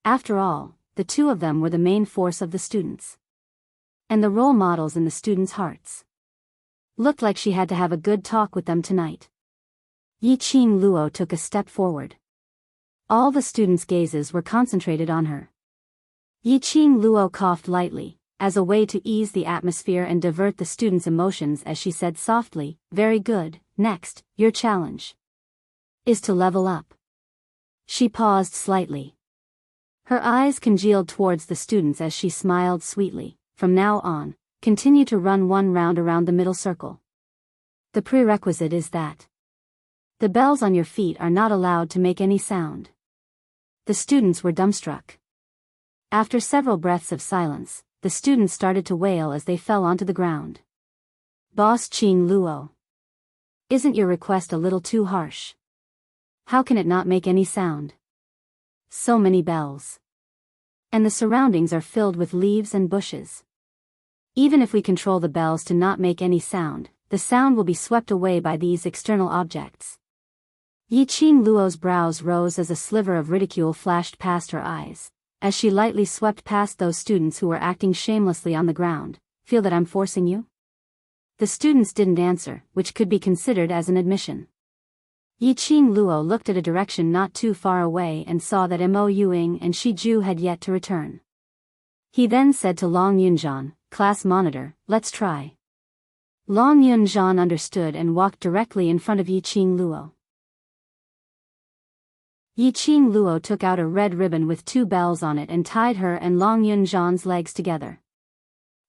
After all, the two of them were the main force of the students. And the role models in the students' hearts. Looked like she had to have a good talk with them tonight. Yiqing Luo took a step forward. All the students' gazes were concentrated on her. Yiqing Luo coughed lightly, as a way to ease the atmosphere and divert the students' emotions as she said softly, very good, next, your challenge is to level up. She paused slightly. Her eyes congealed towards the students as she smiled sweetly. From now on, continue to run one round around the middle circle. The prerequisite is that the bells on your feet are not allowed to make any sound. The students were dumbstruck. After several breaths of silence, the students started to wail as they fell onto the ground. Boss Qing Luo. Isn't your request a little too harsh? How can it not make any sound? So many bells. And the surroundings are filled with leaves and bushes. Even if we control the bells to not make any sound, the sound will be swept away by these external objects. Yiqing Luo's brows rose as a sliver of ridicule flashed past her eyes, as she lightly swept past those students who were acting shamelessly on the ground. Feel that I'm forcing you? The students didn't answer, which could be considered as an admission. Yiqing Luo looked at a direction not too far away and saw that Mo Yuing and Shi Ju had yet to return. He then said to Long Yunzhan, "Class monitor, let's try." Long Yunzhan understood and walked directly in front of Yiqing Luo. Yiqing Luo took out a red ribbon with 2 bells on it and tied her and Long Yunzhan's legs together.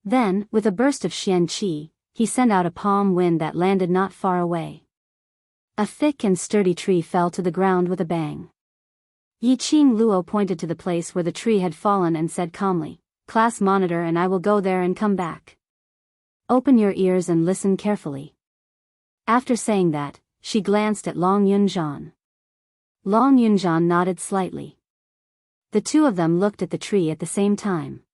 Then, with a burst of Xian Qi, he sent out a palm wind that landed not far away. A thick and sturdy tree fell to the ground with a bang. Yiqing Luo pointed to the place where the tree had fallen and said calmly, "Class monitor and I will go there and come back. Open your ears and listen carefully." After saying that, she glanced at Long Yunzhan. Long Yunzhan nodded slightly. The two of them looked at the tree at the same time.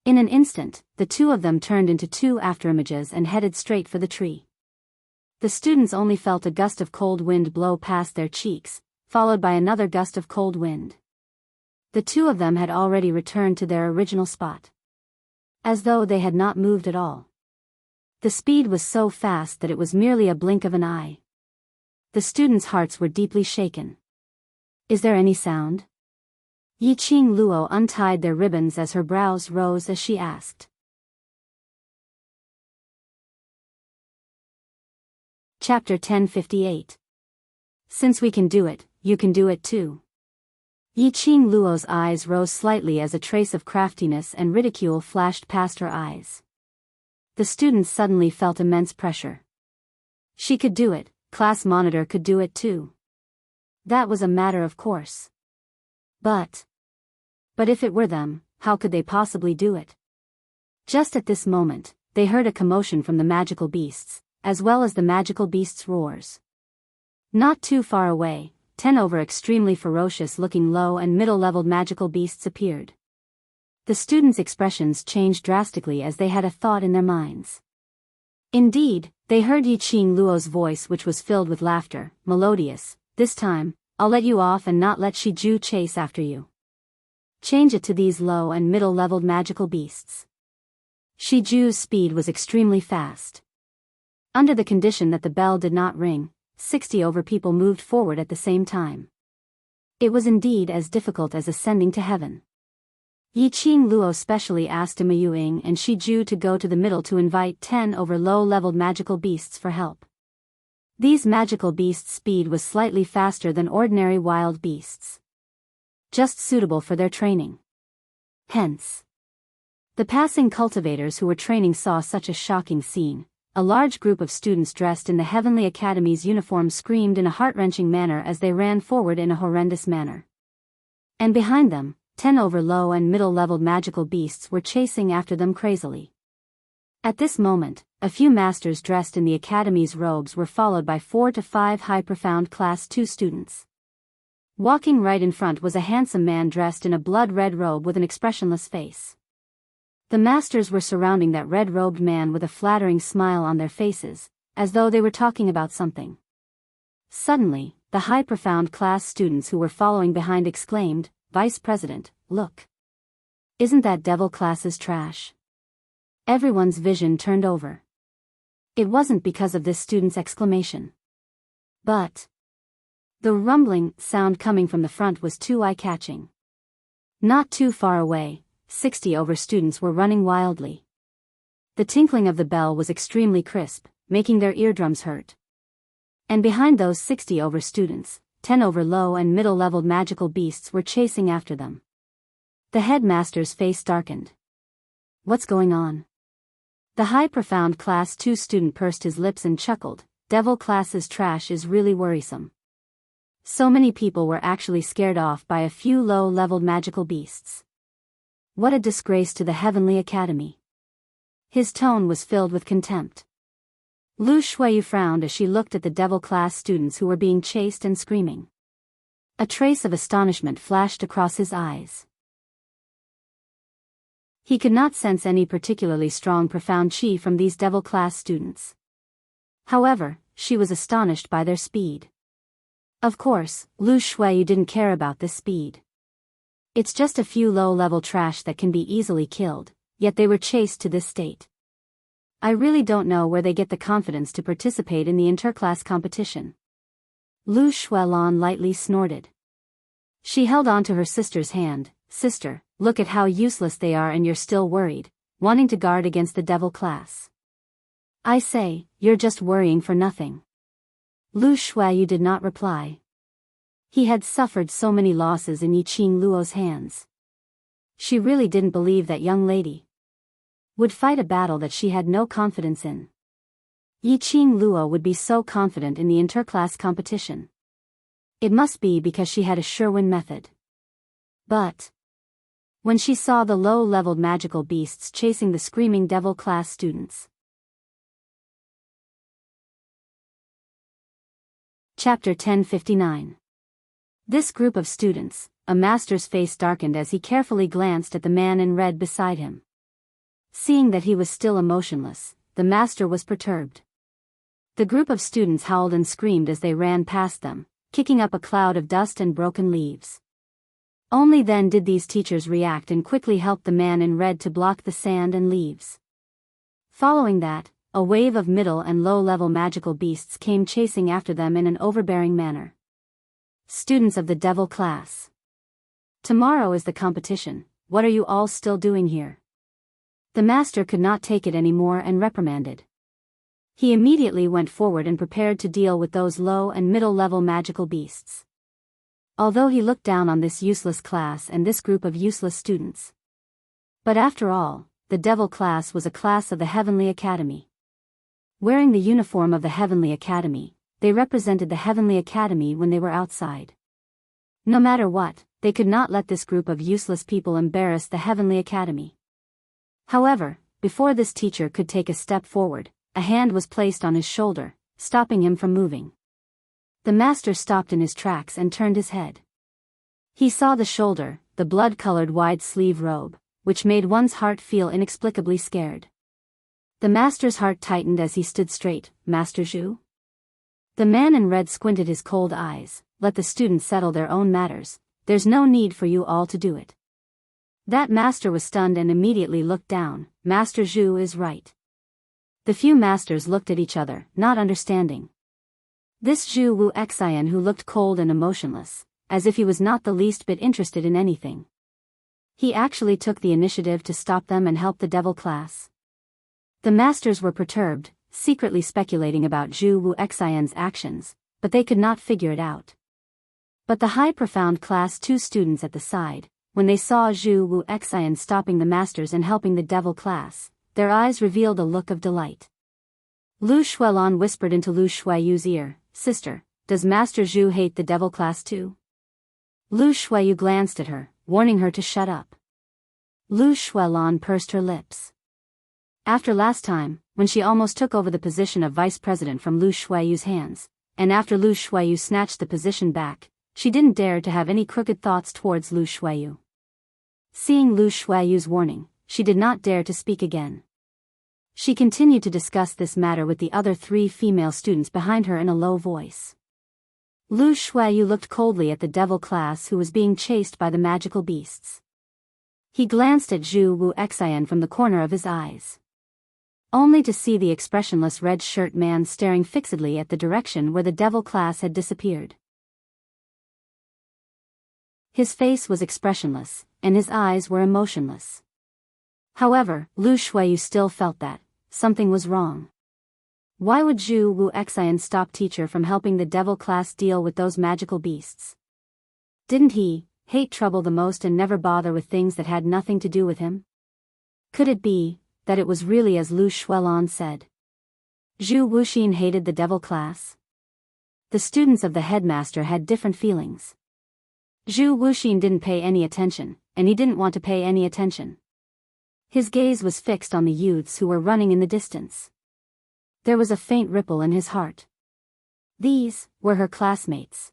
In an instant, the two of them turned into 2 afterimages and headed straight for the tree. The students only felt a gust of cold wind blow past their cheeks, followed by another gust of cold wind. The two of them had already returned to their original spot. As though they had not moved at all. The speed was so fast that it was merely a blink of an eye. The students' hearts were deeply shaken. "Is there any sound?" Yiqing Luo untied their ribbons as her brows rose as she asked. Chapter 1058. Since we can do it, you can do it too. Yiqing Luo's eyes rose slightly as a trace of craftiness and ridicule flashed past her eyes. The students suddenly felt immense pressure. She could do it, class monitor could do it too. That was a matter of course. But if it were them, how could they possibly do it? Just at this moment, they heard a commotion from the magical beasts, as well as the magical beasts' roars. Not too far away, 10 over extremely ferocious-looking low and middle-leveled magical beasts appeared. The students' expressions changed drastically as they had a thought in their minds. Indeed, they heard Yiqing Luo's voice, which was filled with laughter, melodious. "This time, I'll let you off and not let Shi Ju chase after you. Change it to these low and middle-leveled magical beasts." Shi Ju's speed was extremely fast. Under the condition that the bell did not ring, 60 over people moved forward at the same time. It was indeed as difficult as ascending to heaven. Yiqing Luo specially asked Mo Yuing and Shi Ju to go to the middle to invite 10 over low-leveled magical beasts for help. These magical beasts' speed was slightly faster than ordinary wild beasts. Just suitable for their training. Hence, the passing cultivators who were training saw such a shocking scene. A large group of students dressed in the Heavenly Academy's uniform screamed in a heart-wrenching manner as they ran forward in a horrendous manner. And behind them, 10 over low and middle-leveled magical beasts were chasing after them crazily. At this moment, a few masters dressed in the Academy's robes were followed by 4 to 5 high-profound Class 2 students. Walking right in front was a handsome man dressed in a blood-red robe with an expressionless face. The masters were surrounding that red-robed man with a flattering smile on their faces, as though they were talking about something. Suddenly, the high-profound class students who were following behind exclaimed, "Vice President, look! Isn't that devil class's trash?" Everyone's vision turned over. It wasn't because of this student's exclamation. But the rumbling sound coming from the front was too eye-catching. Not too far away, 60 over students were running wildly. The tinkling of the bell was extremely crisp, making their eardrums hurt. And behind those 60 over students, 10 over low and middle-leveled magical beasts were chasing after them. The headmaster's face darkened. "What's going on?" The high profound Class 2 student pursed his lips and chuckled. "Devil class's trash is really worrisome. So many people were actually scared off by a few low-leveled magical beasts. What a disgrace to the Heavenly Academy." His tone was filled with contempt. Lu Shuiyu frowned as she looked at the devil class students who were being chased and screaming. A trace of astonishment flashed across his eyes. He could not sense any particularly strong profound chi from these devil class students. However, she was astonished by their speed. Of course, Lu Shuiyu didn't care about this speed. It's just a few low-level trash that can be easily killed, yet they were chased to this state. I really don't know where they get the confidence to participate in the interclass competition. Lu Shuelan lightly snorted. She held on to her sister's hand. Sister, look at how useless they are and you're still worried, wanting to guard against the devil class. I say, you're just worrying for nothing. Lu Shuayu did not reply. He had suffered so many losses in Yiqing Luo's hands. She really didn't believe that young lady would fight a battle that she had no confidence in. Yiqing Luo would be so confident in the interclass competition. It must be because she had a sure-win method. But when she saw the low-leveled magical beasts chasing the screaming devil class students. Chapter 1059. This group of students, a master's face darkened as he carefully glanced at the man in red beside him. Seeing that he was still emotionless, the master was perturbed. The group of students howled and screamed as they ran past them, kicking up a cloud of dust and broken leaves. Only then did these teachers react and quickly help the man in red to block the sand and leaves. Following that, a wave of middle and low-level magical beasts came chasing after them in an overbearing manner. Students of the devil class. Tomorrow is the competition, what are you all still doing here? The master could not take it anymore and reprimanded. He immediately went forward and prepared to deal with those low and middle-level magical beasts. Although he looked down on this useless class and this group of useless students. But after all, the devil class was a class of the Heavenly Academy. Wearing the uniform of the Heavenly Academy, they represented the Heavenly Academy when they were outside. No matter what, they could not let this group of useless people embarrass the Heavenly Academy. However, before this teacher could take a step forward, a hand was placed on his shoulder, stopping him from moving. The master stopped in his tracks and turned his head. He saw the shoulder, the blood-colored wide-sleeve robe, which made one's heart feel inexplicably scared. The master's heart tightened as he stood straight. Master Zhu? The man in red squinted his cold eyes. Let the students settle their own matters, there's no need for you all to do it. That master was stunned and immediately looked down. Master Zhu is right. The few masters looked at each other, not understanding. This Zhu Wu Xian who looked cold and emotionless, as if he was not the least bit interested in anything. He actually took the initiative to stop them and help the devil class. The masters were perturbed, secretly speculating about Zhu Wu Xian's actions, but they could not figure it out. But the high profound class 2 students at the side, when they saw Zhu Wu Xian stopping the masters and helping the devil class, their eyes revealed a look of delight. Lu Shuelan whispered into Lu Shuayu's ear, Sister, does Master Zhu hate the devil class too? Lu Shuayu glanced at her, warning her to shut up. Lu Shuelan pursed her lips. After last time, when she almost took over the position of vice president from Lu Shuayu's hands, and after Lu Shuayu snatched the position back, she didn't dare to have any crooked thoughts towards Lu Shuayu. Seeing Lu Shuayu's warning, she did not dare to speak again. She continued to discuss this matter with the other 3 female students behind her in a low voice. Lu Shuayu looked coldly at the devil class who was being chased by the magical beasts. He glanced at Zhu Wu Xian from the corner of his eyes, only to see the expressionless red-shirt man staring fixedly at the direction where the devil class had disappeared. His face was expressionless, and his eyes were emotionless. However, Lu Shuayu still felt that something was wrong. Why would Zhu Wu Xian stop teacher from helping the devil class deal with those magical beasts? Didn't he hate trouble the most and never bother with things that had nothing to do with him? Could it be that it was really as Lu Shuelan said? Zhu Wuxin hated the devil class? The students of the headmaster had different feelings. Zhu Wuxin didn't pay any attention, and he didn't want to pay any attention. His gaze was fixed on the youths who were running in the distance. There was a faint ripple in his heart. These were her classmates.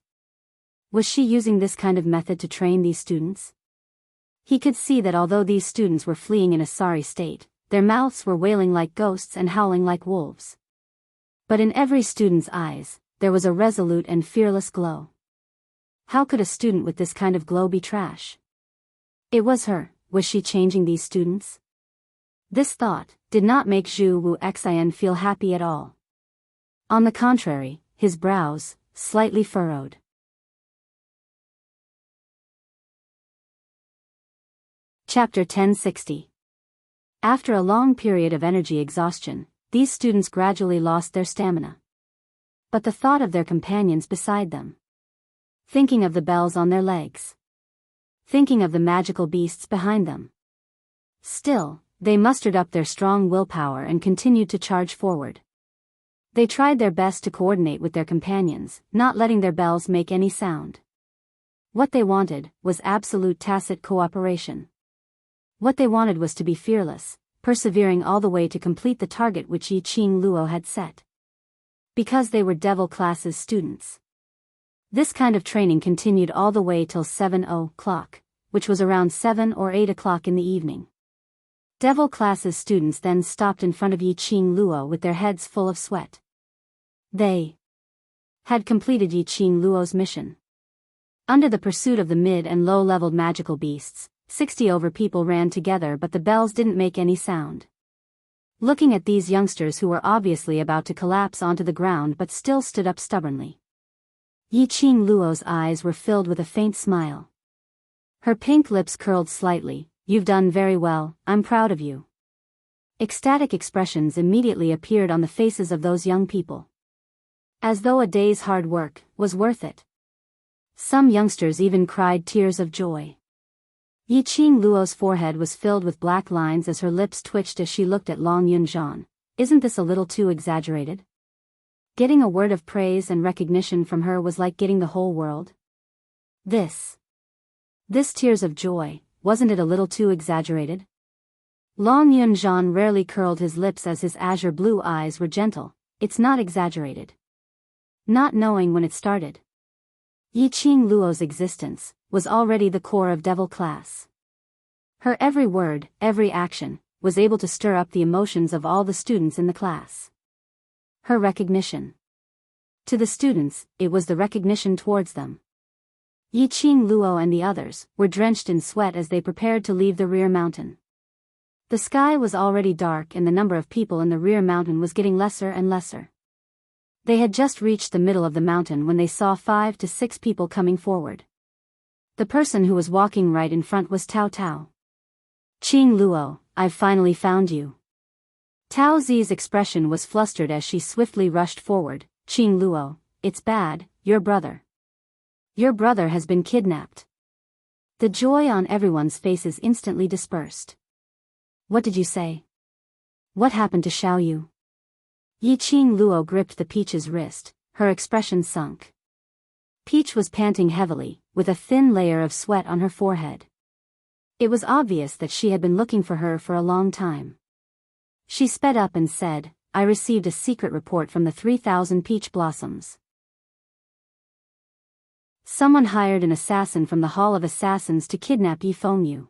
Was she using this kind of method to train these students? He could see that although these students were fleeing in a sorry state, their mouths were wailing like ghosts and howling like wolves. But in every student's eyes, there was a resolute and fearless glow. How could a student with this kind of glow be trash? It was her. Was she changing these students? This thought did not make Zhu Wu Xian feel happy at all. On the contrary, his brows slightly furrowed. Chapter 1060. After a long period of energy exhaustion, these students gradually lost their stamina. But the thought of their companions beside them, thinking of the bells on their legs, thinking of the magical beasts behind them. Still, they mustered up their strong willpower and continued to charge forward. They tried their best to coordinate with their companions, not letting their bells make any sound. What they wanted was absolute tacit cooperation. What they wanted was to be fearless, persevering all the way to complete the target which Yi Qing Luo had set. Because they were Devil Class's students. This kind of training continued all the way till 7:00, which was around 7 or 8 o'clock in the evening. Devil Class's students then stopped in front of Yi Qing Luo with their heads full of sweat. They had completed Yi Qing Luo's mission. Under the pursuit of the mid- and low-leveled magical beasts, 60 over people ran together, but the bells didn't make any sound. Looking at these youngsters who were obviously about to collapse onto the ground but still stood up stubbornly, Yi Qing Luo's eyes were filled with a faint smile. Her pink lips curled slightly. "You've done very well, I'm proud of you." Ecstatic expressions immediately appeared on the faces of those young people. As though a day's hard work was worth it. Some youngsters even cried tears of joy. Yi Qing Luo's forehead was filled with black lines as her lips twitched as she looked at Long Yunzhan. Isn't this a little too exaggerated? Getting a word of praise and recognition from her was like getting the whole world. This tears of joy, wasn't it a little too exaggerated? Long Yunzhan rarely curled his lips as his azure blue eyes were gentle. It's not exaggerated. Not knowing when it started, Yi Qing Luo's existence was already the core of Devil Class. Her every word, every action, was able to stir up the emotions of all the students in the class. Her recognition. To the students, it was the recognition towards them. Yi Qing Luo and the others were drenched in sweat as they prepared to leave the rear mountain. The sky was already dark and the number of people in the rear mountain was getting lesser and lesser. They had just reached the middle of the mountain when they saw 5 to 6 people coming forward. The person who was walking right in front was Tao Tao. "Qing Luo, I've finally found you." Tao Zi's expression was flustered as she swiftly rushed forward. "Qing Luo, it's bad, your brother. Your brother has been kidnapped." The joy on everyone's faces instantly dispersed. "What did you say? What happened to Xiao Yu?" Yi Qing Luo gripped the Peach's wrist, her expression sunk. Peach was panting heavily, with a thin layer of sweat on her forehead. It was obvious that she had been looking for her for a long time. She sped up and said, "I received a secret report from the 3,000 peach blossoms. Someone hired an assassin from the Hall of Assassins to kidnap Yi Fengyu.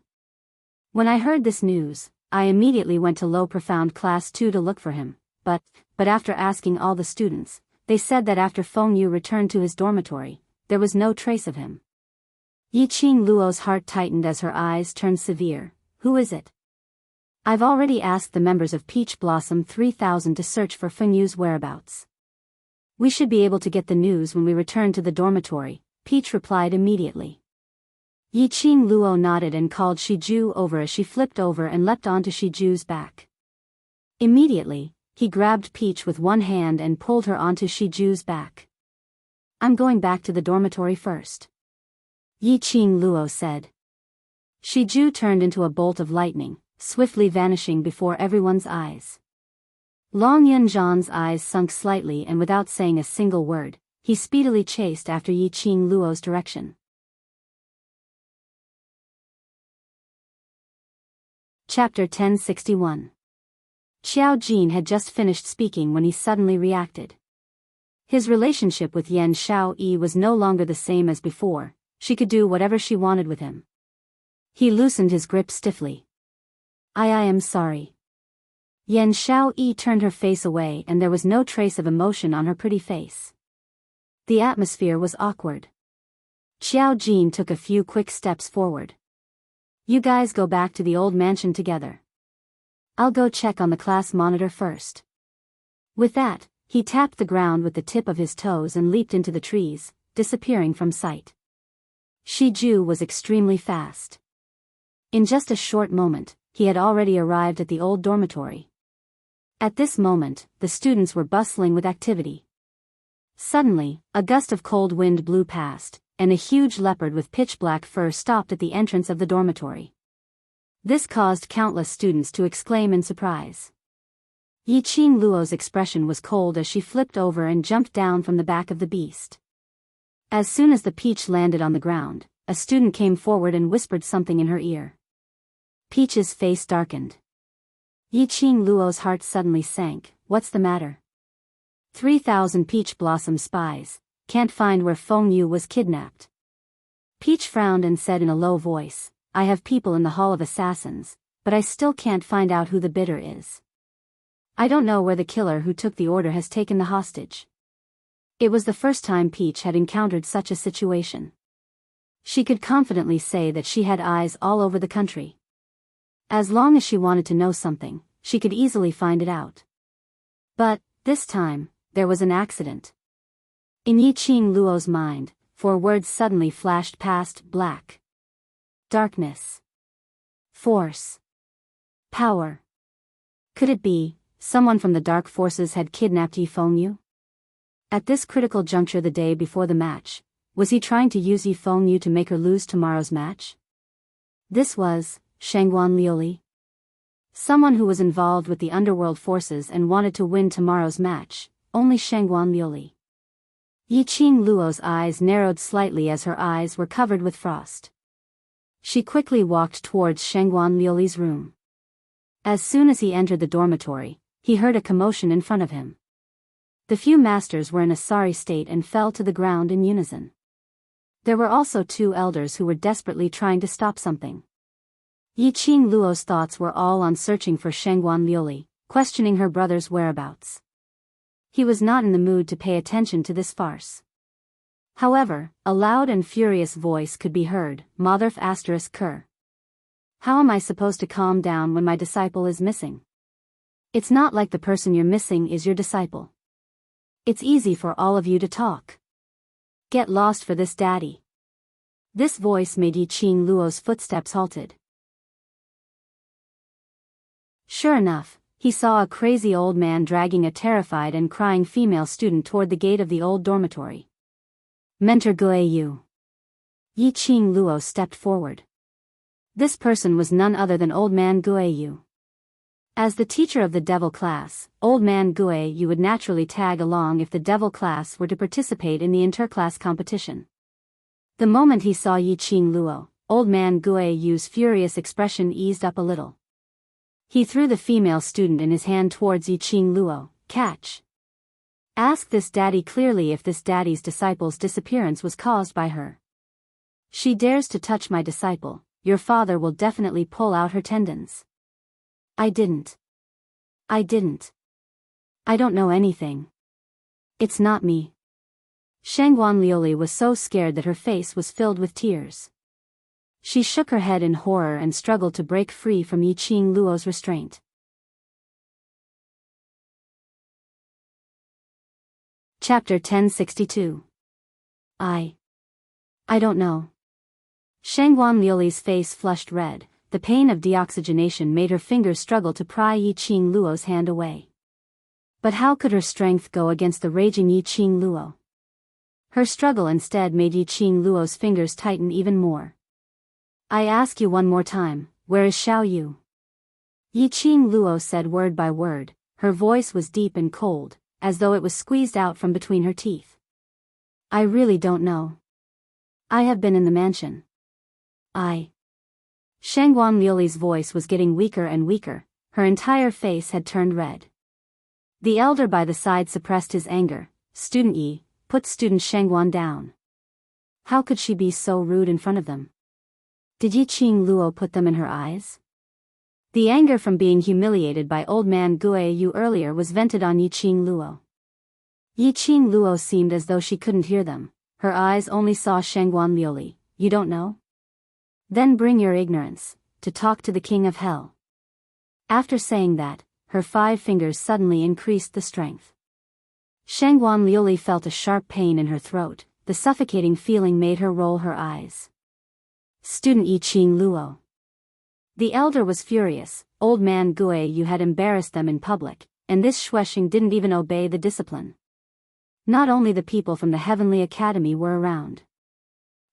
When I heard this news, I immediately went to Low Profound Class 2 to look for him, but after asking all the students, they said that after Fengyu returned to his dormitory, there was no trace of him." Yi Qing Luo's heart tightened as her eyes turned severe. "Who is it?" "I've already asked the members of Peach Blossom 3000 to search for Fengyu's whereabouts. We should be able to get the news when we return to the dormitory," Peach replied immediately. Yi Qing Luo nodded and called Shiju over as she flipped over and leapt onto Shiju's back. Immediately, he grabbed Peach with one hand and pulled her onto Shiju's back. "I'm going back to the dormitory first," Yi Qing Luo said. Shiju turned into a bolt of lightning, swiftly vanishing before everyone's eyes. Long Yunzhan's eyes sunk slightly and without saying a single word, he speedily chased after Yi Qing Luo's direction. Chapter 1061. Xiao Jin had just finished speaking when he suddenly reacted. His relationship with Yan Xiaoyi was no longer the same as before. She could do whatever she wanted with him. He loosened his grip stiffly. I am sorry." Yan Xiaoyi turned her face away and there was no trace of emotion on her pretty face. The atmosphere was awkward. Xiao Jin took a few quick steps forward. "You guys go back to the old mansion together. I'll go check on the class monitor first." With that, He tapped the ground with the tip of his toes and leaped into the trees, disappearing from sight. Shiju was extremely fast. In just a short moment, he had already arrived at the old dormitory. At this moment, the students were bustling with activity. Suddenly, a gust of cold wind blew past, and a huge leopard with pitch-black fur stopped at the entrance of the dormitory. This caused countless students to exclaim in surprise. Yiqing Luo's expression was cold as she flipped over and jumped down from the back of the beast. As soon as the peach landed on the ground, a student came forward and whispered something in her ear. Peach's face darkened. Yiqing Luo's heart suddenly sank. What's the matter? 3,000 Peach Blossom spies can't find where Feng Yu was kidnapped. Peach frowned and said in a low voice, I have people in the Hall of Assassins, but I still can't find out who the bidder is. I don't know where the killer who took the order has taken the hostage. It was the first time Peach had encountered such a situation. She could confidently say that she had eyes all over the country. As long as she wanted to know something, she could easily find it out. But, this time, there was an accident. In Yiqing Luo's mind, 4 words suddenly flashed past: black, darkness, force, power. Could it be, someone from the dark forces had kidnapped Yi Fengyu? At this critical juncture the day before the match, was he trying to use Yi Fengyu to make her lose tomorrow's match? This was Shangguan Liuli. Someone who was involved with the underworld forces and wanted to win tomorrow's match, only Shangguan Liuli. Yiqing Luo's eyes narrowed slightly as her eyes were covered with frost. She quickly walked towards Shangguan Liuli's room. As soon as he entered the dormitory, he heard a commotion in front of him. The few masters were in a sorry state and fell to the ground in unison. There were also 2 elders who were desperately trying to stop something. Yiqing Luo's thoughts were all on searching for Shangguan Liuli, questioning her brother's whereabouts. He was not in the mood to pay attention to this farce. However, a loud and furious voice could be heard, Motherf *Ker. How am I supposed to calm down when my disciple is missing? It's not like the person you're missing is your disciple. It's easy for all of you to talk. Get lost for this, daddy. This voice made Yiqing Luo's footsteps halted. Sure enough, he saw a crazy old man dragging a terrified and crying female student toward the gate of the old dormitory. Mentor Guiyu. Yiqing Luo stepped forward. This person was none other than Old Man Guiyu. As the teacher of the devil class, Old Man Guiyu would naturally tag along if the devil class were to participate in the interclass competition. The moment he saw Yiqing Luo, Old Man Guiyu's furious expression eased up a little. He threw the female student in his hand towards Yiqing Luo. Catch. Ask this daddy clearly if this daddy's disciple's disappearance was caused by her. She dares to touch my disciple, your father will definitely pull out her tendons. I didn't. I don't know anything. It's not me. Shangguan Liuli was so scared that her face was filled with tears. She shook her head in horror and struggled to break free from Yiqing Luo's restraint. Chapter 1062. I don't know. Shangguan Liuli's face flushed red. The pain of deoxygenation made her fingers struggle to pry Yiqing Luo's hand away. But how could her strength go against the raging Yiqing Luo? Her struggle instead made Yiqing Luo's fingers tighten even more. I ask you one more time, where is Xiao Yu? Yiqing Luo said word by word. Her voice was deep and cold, as though it was squeezed out from between her teeth. I really don't know. I have been in the mansion. Shangguan Liuli's voice was getting weaker and weaker, her entire face had turned red. The elder by the side suppressed his anger. Student Yi, put student Shangguan down. How could she be so rude in front of them? Did Yiqing Luo put them in her eyes? The anger from being humiliated by Old Man Guiyu earlier was vented on Yiqing Luo. Yiqing Luo seemed as though she couldn't hear them. Her eyes only saw Shangguan Liuli. You don't know? Then bring your ignorance, to talk to the king of hell. After saying that, her 5 fingers suddenly increased the strength. Shangguan Liuli felt a sharp pain in her throat. The suffocating feeling made her roll her eyes. Student Yiqing Luo. The elder was furious. Old man Guiyu had embarrassed them in public, and this Shueshing didn't even obey the discipline. Not only the people from the Heavenly Academy were around.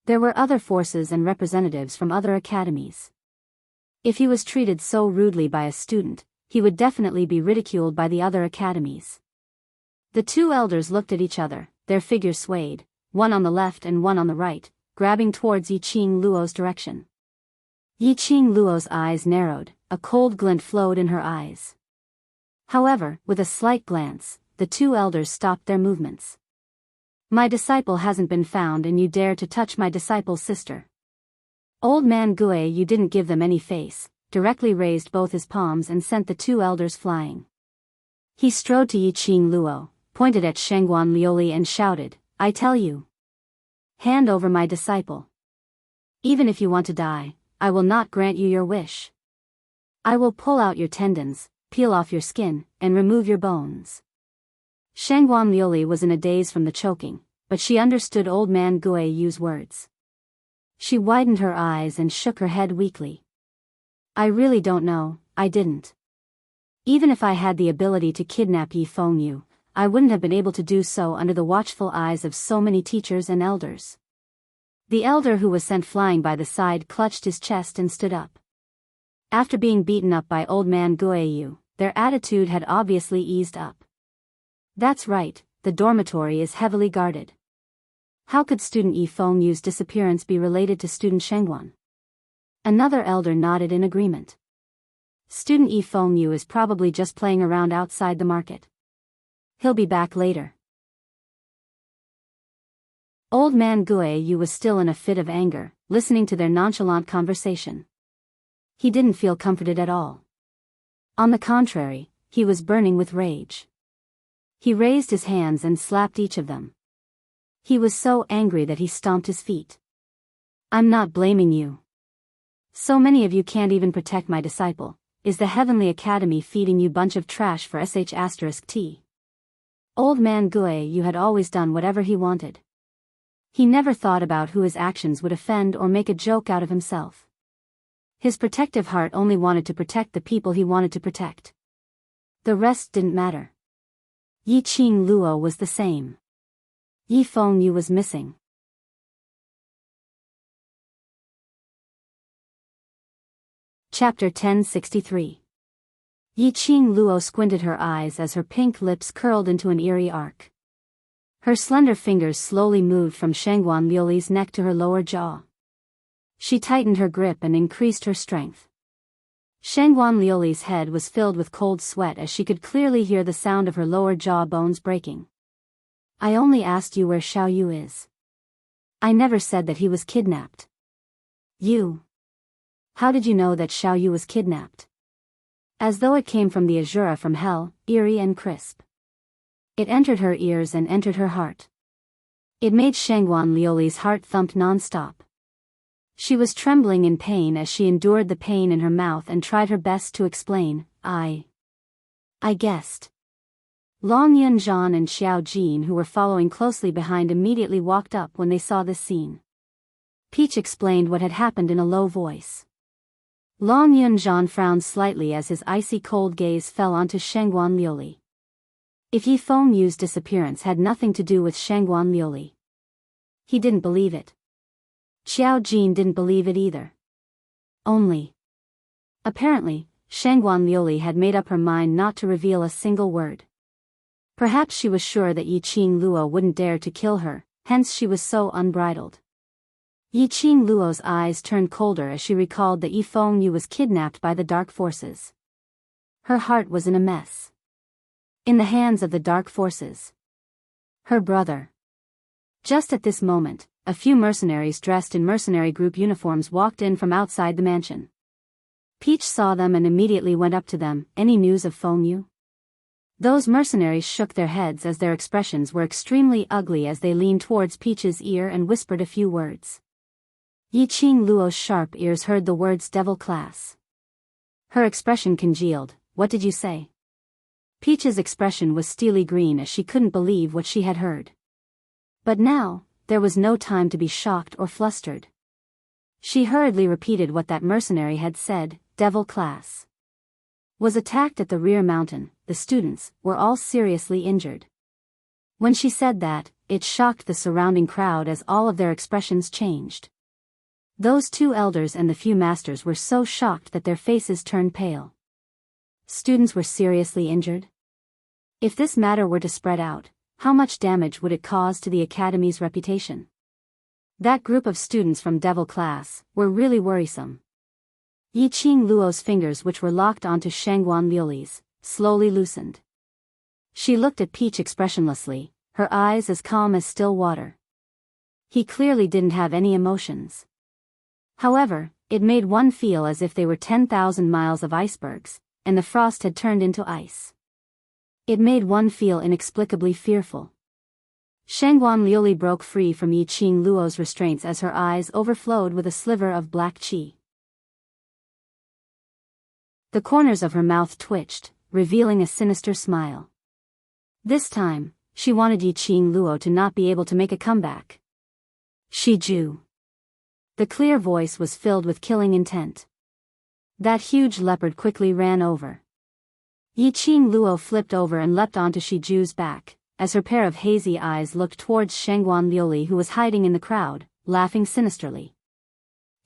There were other forces and representatives from other academies. If he was treated so rudely by a student, he would definitely be ridiculed by the other academies. The two elders looked at each other, their figures swayed, one on the left and one on the right, grabbing towards Yiqing Luo's direction. Yiqing Luo's eyes narrowed, a cold glint flowed in her eyes. However, with a slight glance, the two elders stopped their movements. My disciple hasn't been found and you dare to touch my disciple's sister. Old man Guiyu didn't give them any face, directly raised both his palms and sent the two elders flying. He strode to Yiqing Luo, pointed at Shangguan Liuli and shouted, I tell you. Hand over my disciple. Even if you want to die, I will not grant you your wish. I will pull out your tendons, peel off your skin, and remove your bones. Shangguan Liuli was in a daze from the choking, but she understood old man Guiyu's words. She widened her eyes and shook her head weakly. I really don't know, I didn't. Even if I had the ability to kidnap Yi Fengyu, I wouldn't have been able to do so under the watchful eyes of so many teachers and elders. The elder who was sent flying by the side clutched his chest and stood up. After being beaten up by old man Guiyu, their attitude had obviously eased up. That's right, the dormitory is heavily guarded. How could student Yi Fengyu's disappearance be related to student Shangguan? Another elder nodded in agreement. Student Yi Fengyu is probably just playing around outside the market. He'll be back later. Old man Guiyu was still in a fit of anger, listening to their nonchalant conversation. He didn't feel comforted at all. On the contrary, he was burning with rage. He raised his hands and slapped each of them. He was so angry that he stomped his feet. I'm not blaming you. So many of you can't even protect my disciple. Is the Heavenly Academy feeding you bunch of trash for sh*t? Old man Guiyu had always done whatever he wanted. He never thought about who his actions would offend or make a joke out of himself. His protective heart only wanted to protect the people he wanted to protect. The rest didn't matter. Yiqing Luo was the same. Yi Fengyu was missing. Chapter 1063. Yiqing Luo squinted her eyes as her pink lips curled into an eerie arc. Her slender fingers slowly moved from Shangguan Liuli's neck to her lower jaw. She tightened her grip and increased her strength. Shangguan Liuli's head was filled with cold sweat as she could clearly hear the sound of her lower jaw bones breaking. I only asked you where Xiaoyu is. I never said that he was kidnapped. You. How did you know that Xiaoyu was kidnapped? As though it came from the Azura from hell, eerie and crisp. It entered her ears and entered her heart. It made Shangguan Liuli's heart thump non-stop. She was trembling in pain as she endured the pain in her mouth and tried her best to explain, I guessed. Long Yunzhan and Xiao Jin, who were following closely behind, immediately walked up when they saw this scene. Peach explained what had happened in a low voice. Long Yunzhan frowned slightly as his icy cold gaze fell onto Shangguan Liuli. If Yi Fengyu's disappearance had nothing to do with Shangguan Liuli. He didn't believe it. Xiao Jin didn't believe it either. Only. Apparently, Shangguan Liuli had made up her mind not to reveal a single word. Perhaps she was sure that Yiqing Luo wouldn't dare to kill her, hence she was so unbridled. Yiqing Luo's eyes turned colder as she recalled that Yi Fengyu was kidnapped by the dark forces. Her heart was in a mess. In the hands of the dark forces. Her brother. Just at this moment, a few mercenaries dressed in mercenary group uniforms walked in from outside the mansion. Peach saw them and immediately went up to them. Any news of Fengyu? Those mercenaries shook their heads as their expressions were extremely ugly as they leaned towards Peach's ear and whispered a few words. Yiqing Luo's sharp ears heard the words devil class. Her expression congealed. What did you say? Peach's expression was steely green as she couldn't believe what she had heard. But now, there was no time to be shocked or flustered. She hurriedly repeated what that mercenary had said: Devil class was attacked at the rear mountain, the students were all seriously injured. When she said that, it shocked the surrounding crowd as all of their expressions changed. Those two elders and the few masters were so shocked that their faces turned pale. Students were seriously injured? If this matter were to spread out, how much damage would it cause to the academy's reputation? That group of students from Devil class were really worrisome. Yiqing Luo's fingers, which were locked onto Shangguan Liuli's, slowly loosened. She looked at Peach expressionlessly, her eyes as calm as still water. He clearly didn't have any emotions. However, it made one feel as if they were 10,000 miles of icebergs, and the frost had turned into ice. It made one feel inexplicably fearful. Shangguan Liuli broke free from Yiqing Luo's restraints as her eyes overflowed with a sliver of black qi. The corners of her mouth twitched, revealing a sinister smile. This time, she wanted Yiqing Luo to not be able to make a comeback. Shiju. The clear voice was filled with killing intent. That huge leopard quickly ran over. Yiqing Luo flipped over and leapt onto Shiju's back, as her pair of hazy eyes looked towards Shangguan Liuli, who was hiding in the crowd, laughing sinisterly.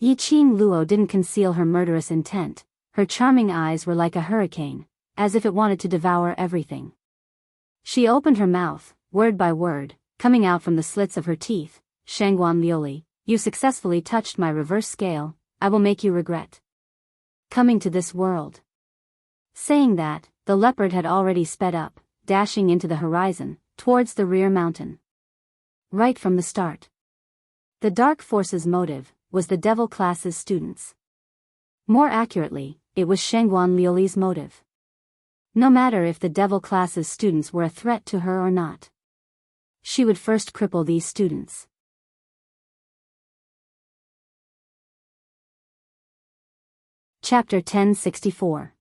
Yiqing Luo didn't conceal her murderous intent. Her charming eyes were like a hurricane, as if it wanted to devour everything. She opened her mouth, word by word, coming out from the slits of her teeth. Shangguan Liuli, you successfully touched my reverse scale, I will make you regret coming to this world. Saying that, the leopard had already sped up, dashing into the horizon, towards the rear mountain. Right from the start. The Dark Force's motive was the Devil class's students. More accurately, it was Shangguan Liuli's motive. No matter if the Devil class's students were a threat to her or not, she would first cripple these students. Chapter 1064.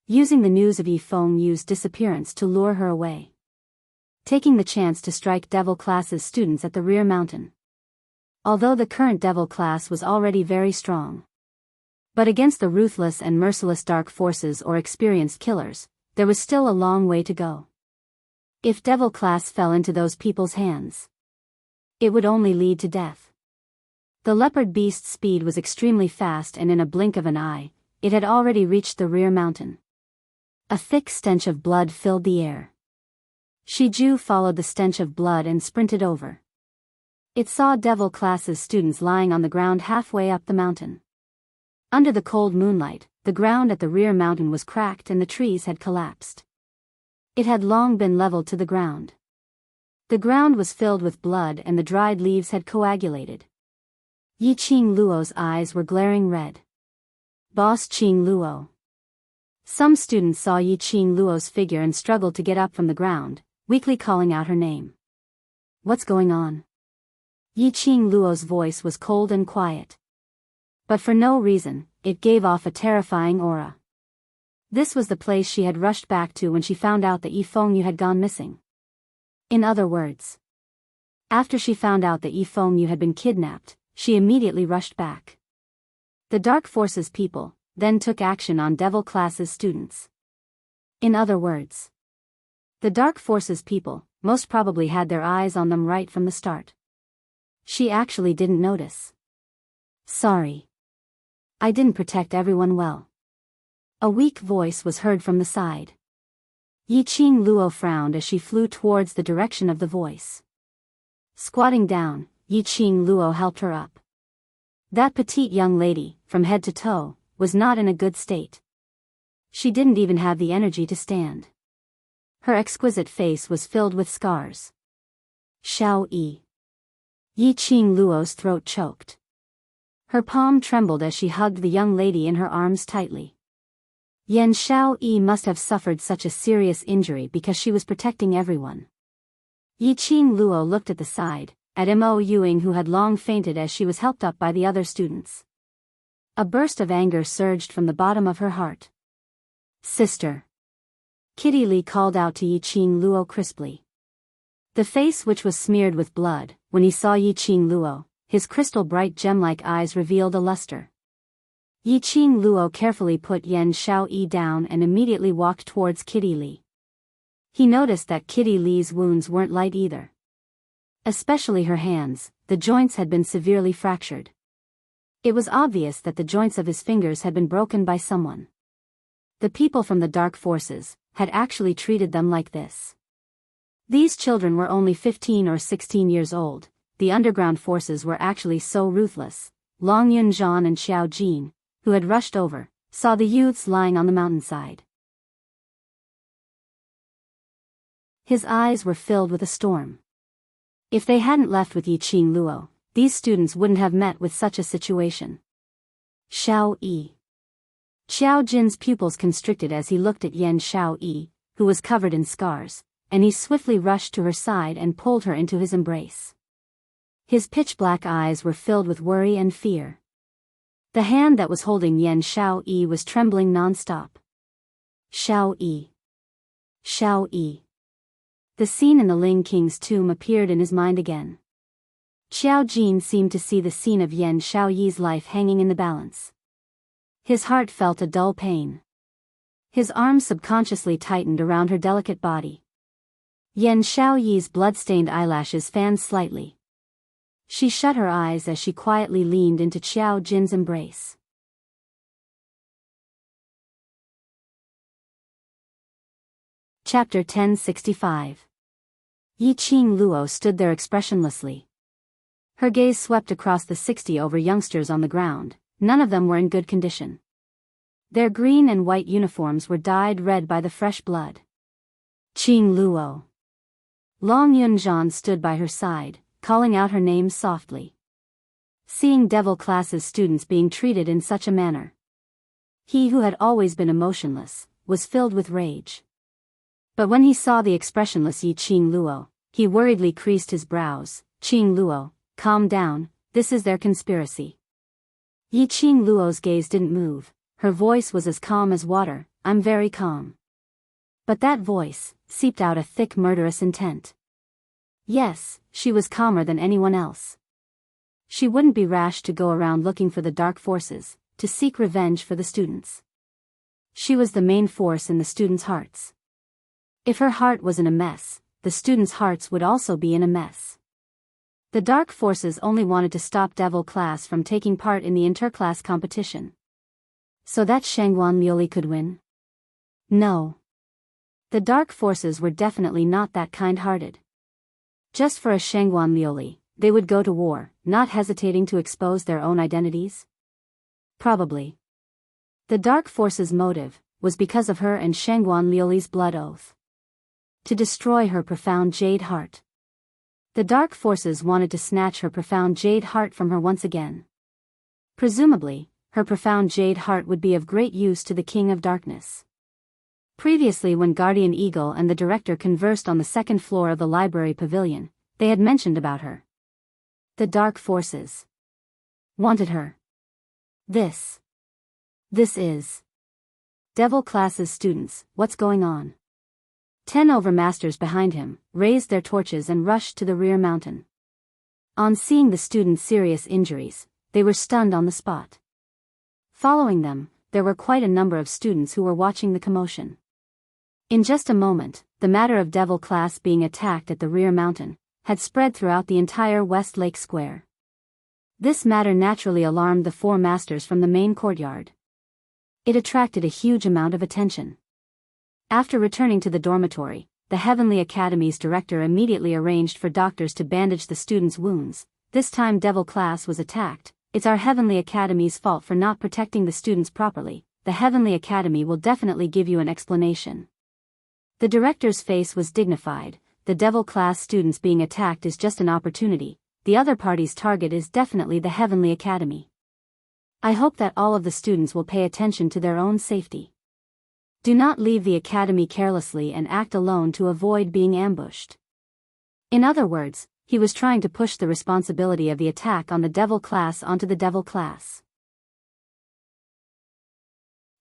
Using the news of Yifeng Yu's disappearance to lure her away. Taking the chance to strike Devil class's students at the rear mountain. Although the current Devil class was already very strong, but against the ruthless and merciless Dark Forces or experienced killers, there was still a long way to go. If Devil class fell into those people's hands, it would only lead to death. The leopard beast's speed was extremely fast, and in a blink of an eye, it had already reached the rear mountain. A thick stench of blood filled the air. Shiju followed the stench of blood and sprinted over. It saw Devil class's students lying on the ground halfway up the mountain. Under the cold moonlight, the ground at the rear mountain was cracked and the trees had collapsed. It had long been leveled to the ground. The ground was filled with blood and the dried leaves had coagulated. Yiqing Luo's eyes were glaring red. Boss Qing Luo. Some students saw Yiqing Luo's figure and struggled to get up from the ground, weakly calling out her name. What's going on? Yiqing Luo's voice was cold and quiet. But for no reason, it gave off a terrifying aura. This was the place she had rushed back to when she found out that Yifeng Yu had gone missing. In other words, after she found out that Yifeng Yu had been kidnapped, she immediately rushed back. The Dark Forces people then took action on Devil class's students. In other words, the Dark Forces people most probably had their eyes on them right from the start. She actually didn't notice. Sorry. I didn't protect everyone well. A weak voice was heard from the side. Yiqing Luo frowned as she flew towards the direction of the voice. Squatting down, Yiqing Luo helped her up. That petite young lady, from head to toe, was not in a good state. She didn't even have the energy to stand. Her exquisite face was filled with scars. Xiao Yi. Yiqing Luo's throat choked. Her palm trembled as she hugged the young lady in her arms tightly. Yan Xiao Yi must have suffered such a serious injury because she was protecting everyone. Yiqing Luo looked at the side, at Mo Yuing, who had long fainted as she was helped up by the other students. A burst of anger surged from the bottom of her heart. Sister. Kitty Lee called out to Yi Qing Luo crisply. The face which was smeared with blood, when he saw Yi Qing Luo, his crystal bright gem-like eyes revealed a luster. Yi Qing Luo carefully put Yan Xiaoyi down and immediately walked towards Kitty Lee. He noticed that Kitty Lee's wounds weren't light either. Especially her hands, the joints had been severely fractured. It was obvious that the joints of his fingers had been broken by someone. The people from the dark forces had actually treated them like this. These children were only 15 or 16 years old. The underground forces were actually so ruthless. Long Yunzhan and Xiao Jin, who had rushed over, saw the youths lying on the mountainside. His eyes were filled with a storm. If they hadn't left with Yi Qing Luo, these students wouldn't have met with such a situation. Xiao Yi. Xiao Jin's pupils constricted as he looked at Yan Xiao Yi, who was covered in scars, and he swiftly rushed to her side and pulled her into his embrace. His pitch-black eyes were filled with worry and fear. The hand that was holding Yan Xiao Yi was trembling non-stop. Xiao Yi. Xiao Yi. The scene in the Ling King's tomb appeared in his mind again. Xiao Jin seemed to see the scene of Yan Xiaoyi's life hanging in the balance. His heart felt a dull pain. His arms subconsciously tightened around her delicate body. Yan Xiaoyi's blood-stained eyelashes fanned slightly. She shut her eyes as she quietly leaned into Xiao Jin's embrace. Chapter 1065. Yi Qing Luo stood there expressionlessly. Her gaze swept across the 60 over youngsters on the ground. None of them were in good condition. Their green and white uniforms were dyed red by the fresh blood. Qing Luo. Long Yunzhan stood by her side, calling out her name softly. Seeing Devil Class's students being treated in such a manner, he who had always been emotionless, was filled with rage. But when he saw the expressionless Yi Qing Luo, he worriedly creased his brows. Qing Luo, calm down, this is their conspiracy. Yi Qing Luo's gaze didn't move, her voice was as calm as water, I'm very calm. But that voice seeped out a thick murderous intent. Yes, she was calmer than anyone else. She wouldn't be rash to go around looking for the dark forces, to seek revenge for the students. She was the main force in the students' hearts. If her heart was in a mess, the students' hearts would also be in a mess. The dark forces only wanted to stop Devil Class from taking part in the interclass competition. So that Shangguan Liuli could win? No. The dark forces were definitely not that kind-hearted. Just for a Shangguan Liuli, they would go to war, not hesitating to expose their own identities? Probably. The dark forces' motive was because of her and Shangguan Liuli's blood oath. To destroy her profound jade heart. The dark forces wanted to snatch her profound jade heart from her once again. Presumably, her profound jade heart would be of great use to the King of Darkness. Previously, when Guardian Eagle and the director conversed on the second floor of the library pavilion, they had mentioned about her. The dark forces wanted her. This is Devil Class's students, what's going on? 10 overmasters behind him raised their torches and rushed to the rear mountain. On seeing the students' serious injuries, they were stunned on the spot. Following them, there were quite a number of students who were watching the commotion. In just a moment, the matter of Devil Class being attacked at the rear mountain had spread throughout the entire West Lake Square. This matter naturally alarmed the 4 masters from the main courtyard. It attracted a huge amount of attention. After returning to the dormitory, the Heavenly Academy's director immediately arranged for doctors to bandage the students' wounds. This time Devil Class was attacked. It's our Heavenly Academy's fault for not protecting the students properly. The Heavenly Academy will definitely give you an explanation. The director's face was dignified. The Devil Class students being attacked is just an opportunity. The other party's target is definitely the Heavenly Academy. I hope that all of the students will pay attention to their own safety. Do not leave the academy carelessly and act alone to avoid being ambushed. In other words, he was trying to push the responsibility of the attack on the Devil Class onto the Devil Class.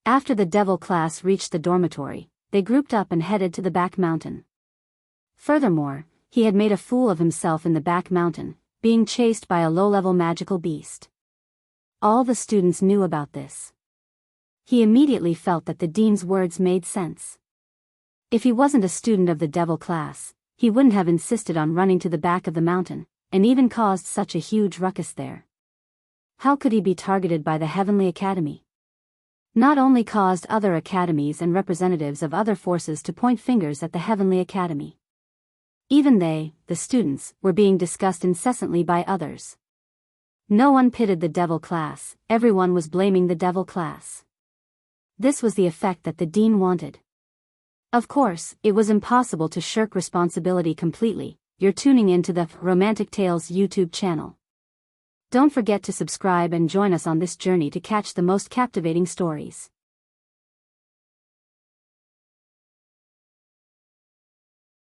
After the Devil Class reached the dormitory, they grouped up and headed to the back mountain. Furthermore, he had made a fool of himself in the back mountain, being chased by a low-level magical beast. All the students knew about this. He immediately felt that the dean's words made sense. If he wasn't a student of the devil class, he wouldn't have insisted on running to the back of the mountain, and even caused such a huge ruckus there. How could he be targeted by the Heavenly Academy? Not only caused other academies and representatives of other forces to point fingers at the Heavenly Academy. Even they, the students, were being discussed incessantly by others. No one pitied the devil class, everyone was blaming the devil class. This was the effect that the dean wanted. Of course, it was impossible to shirk responsibility completely. You're tuning into the Romantic Tales YouTube channel. Don't forget to subscribe and join us on this journey to catch the most captivating stories.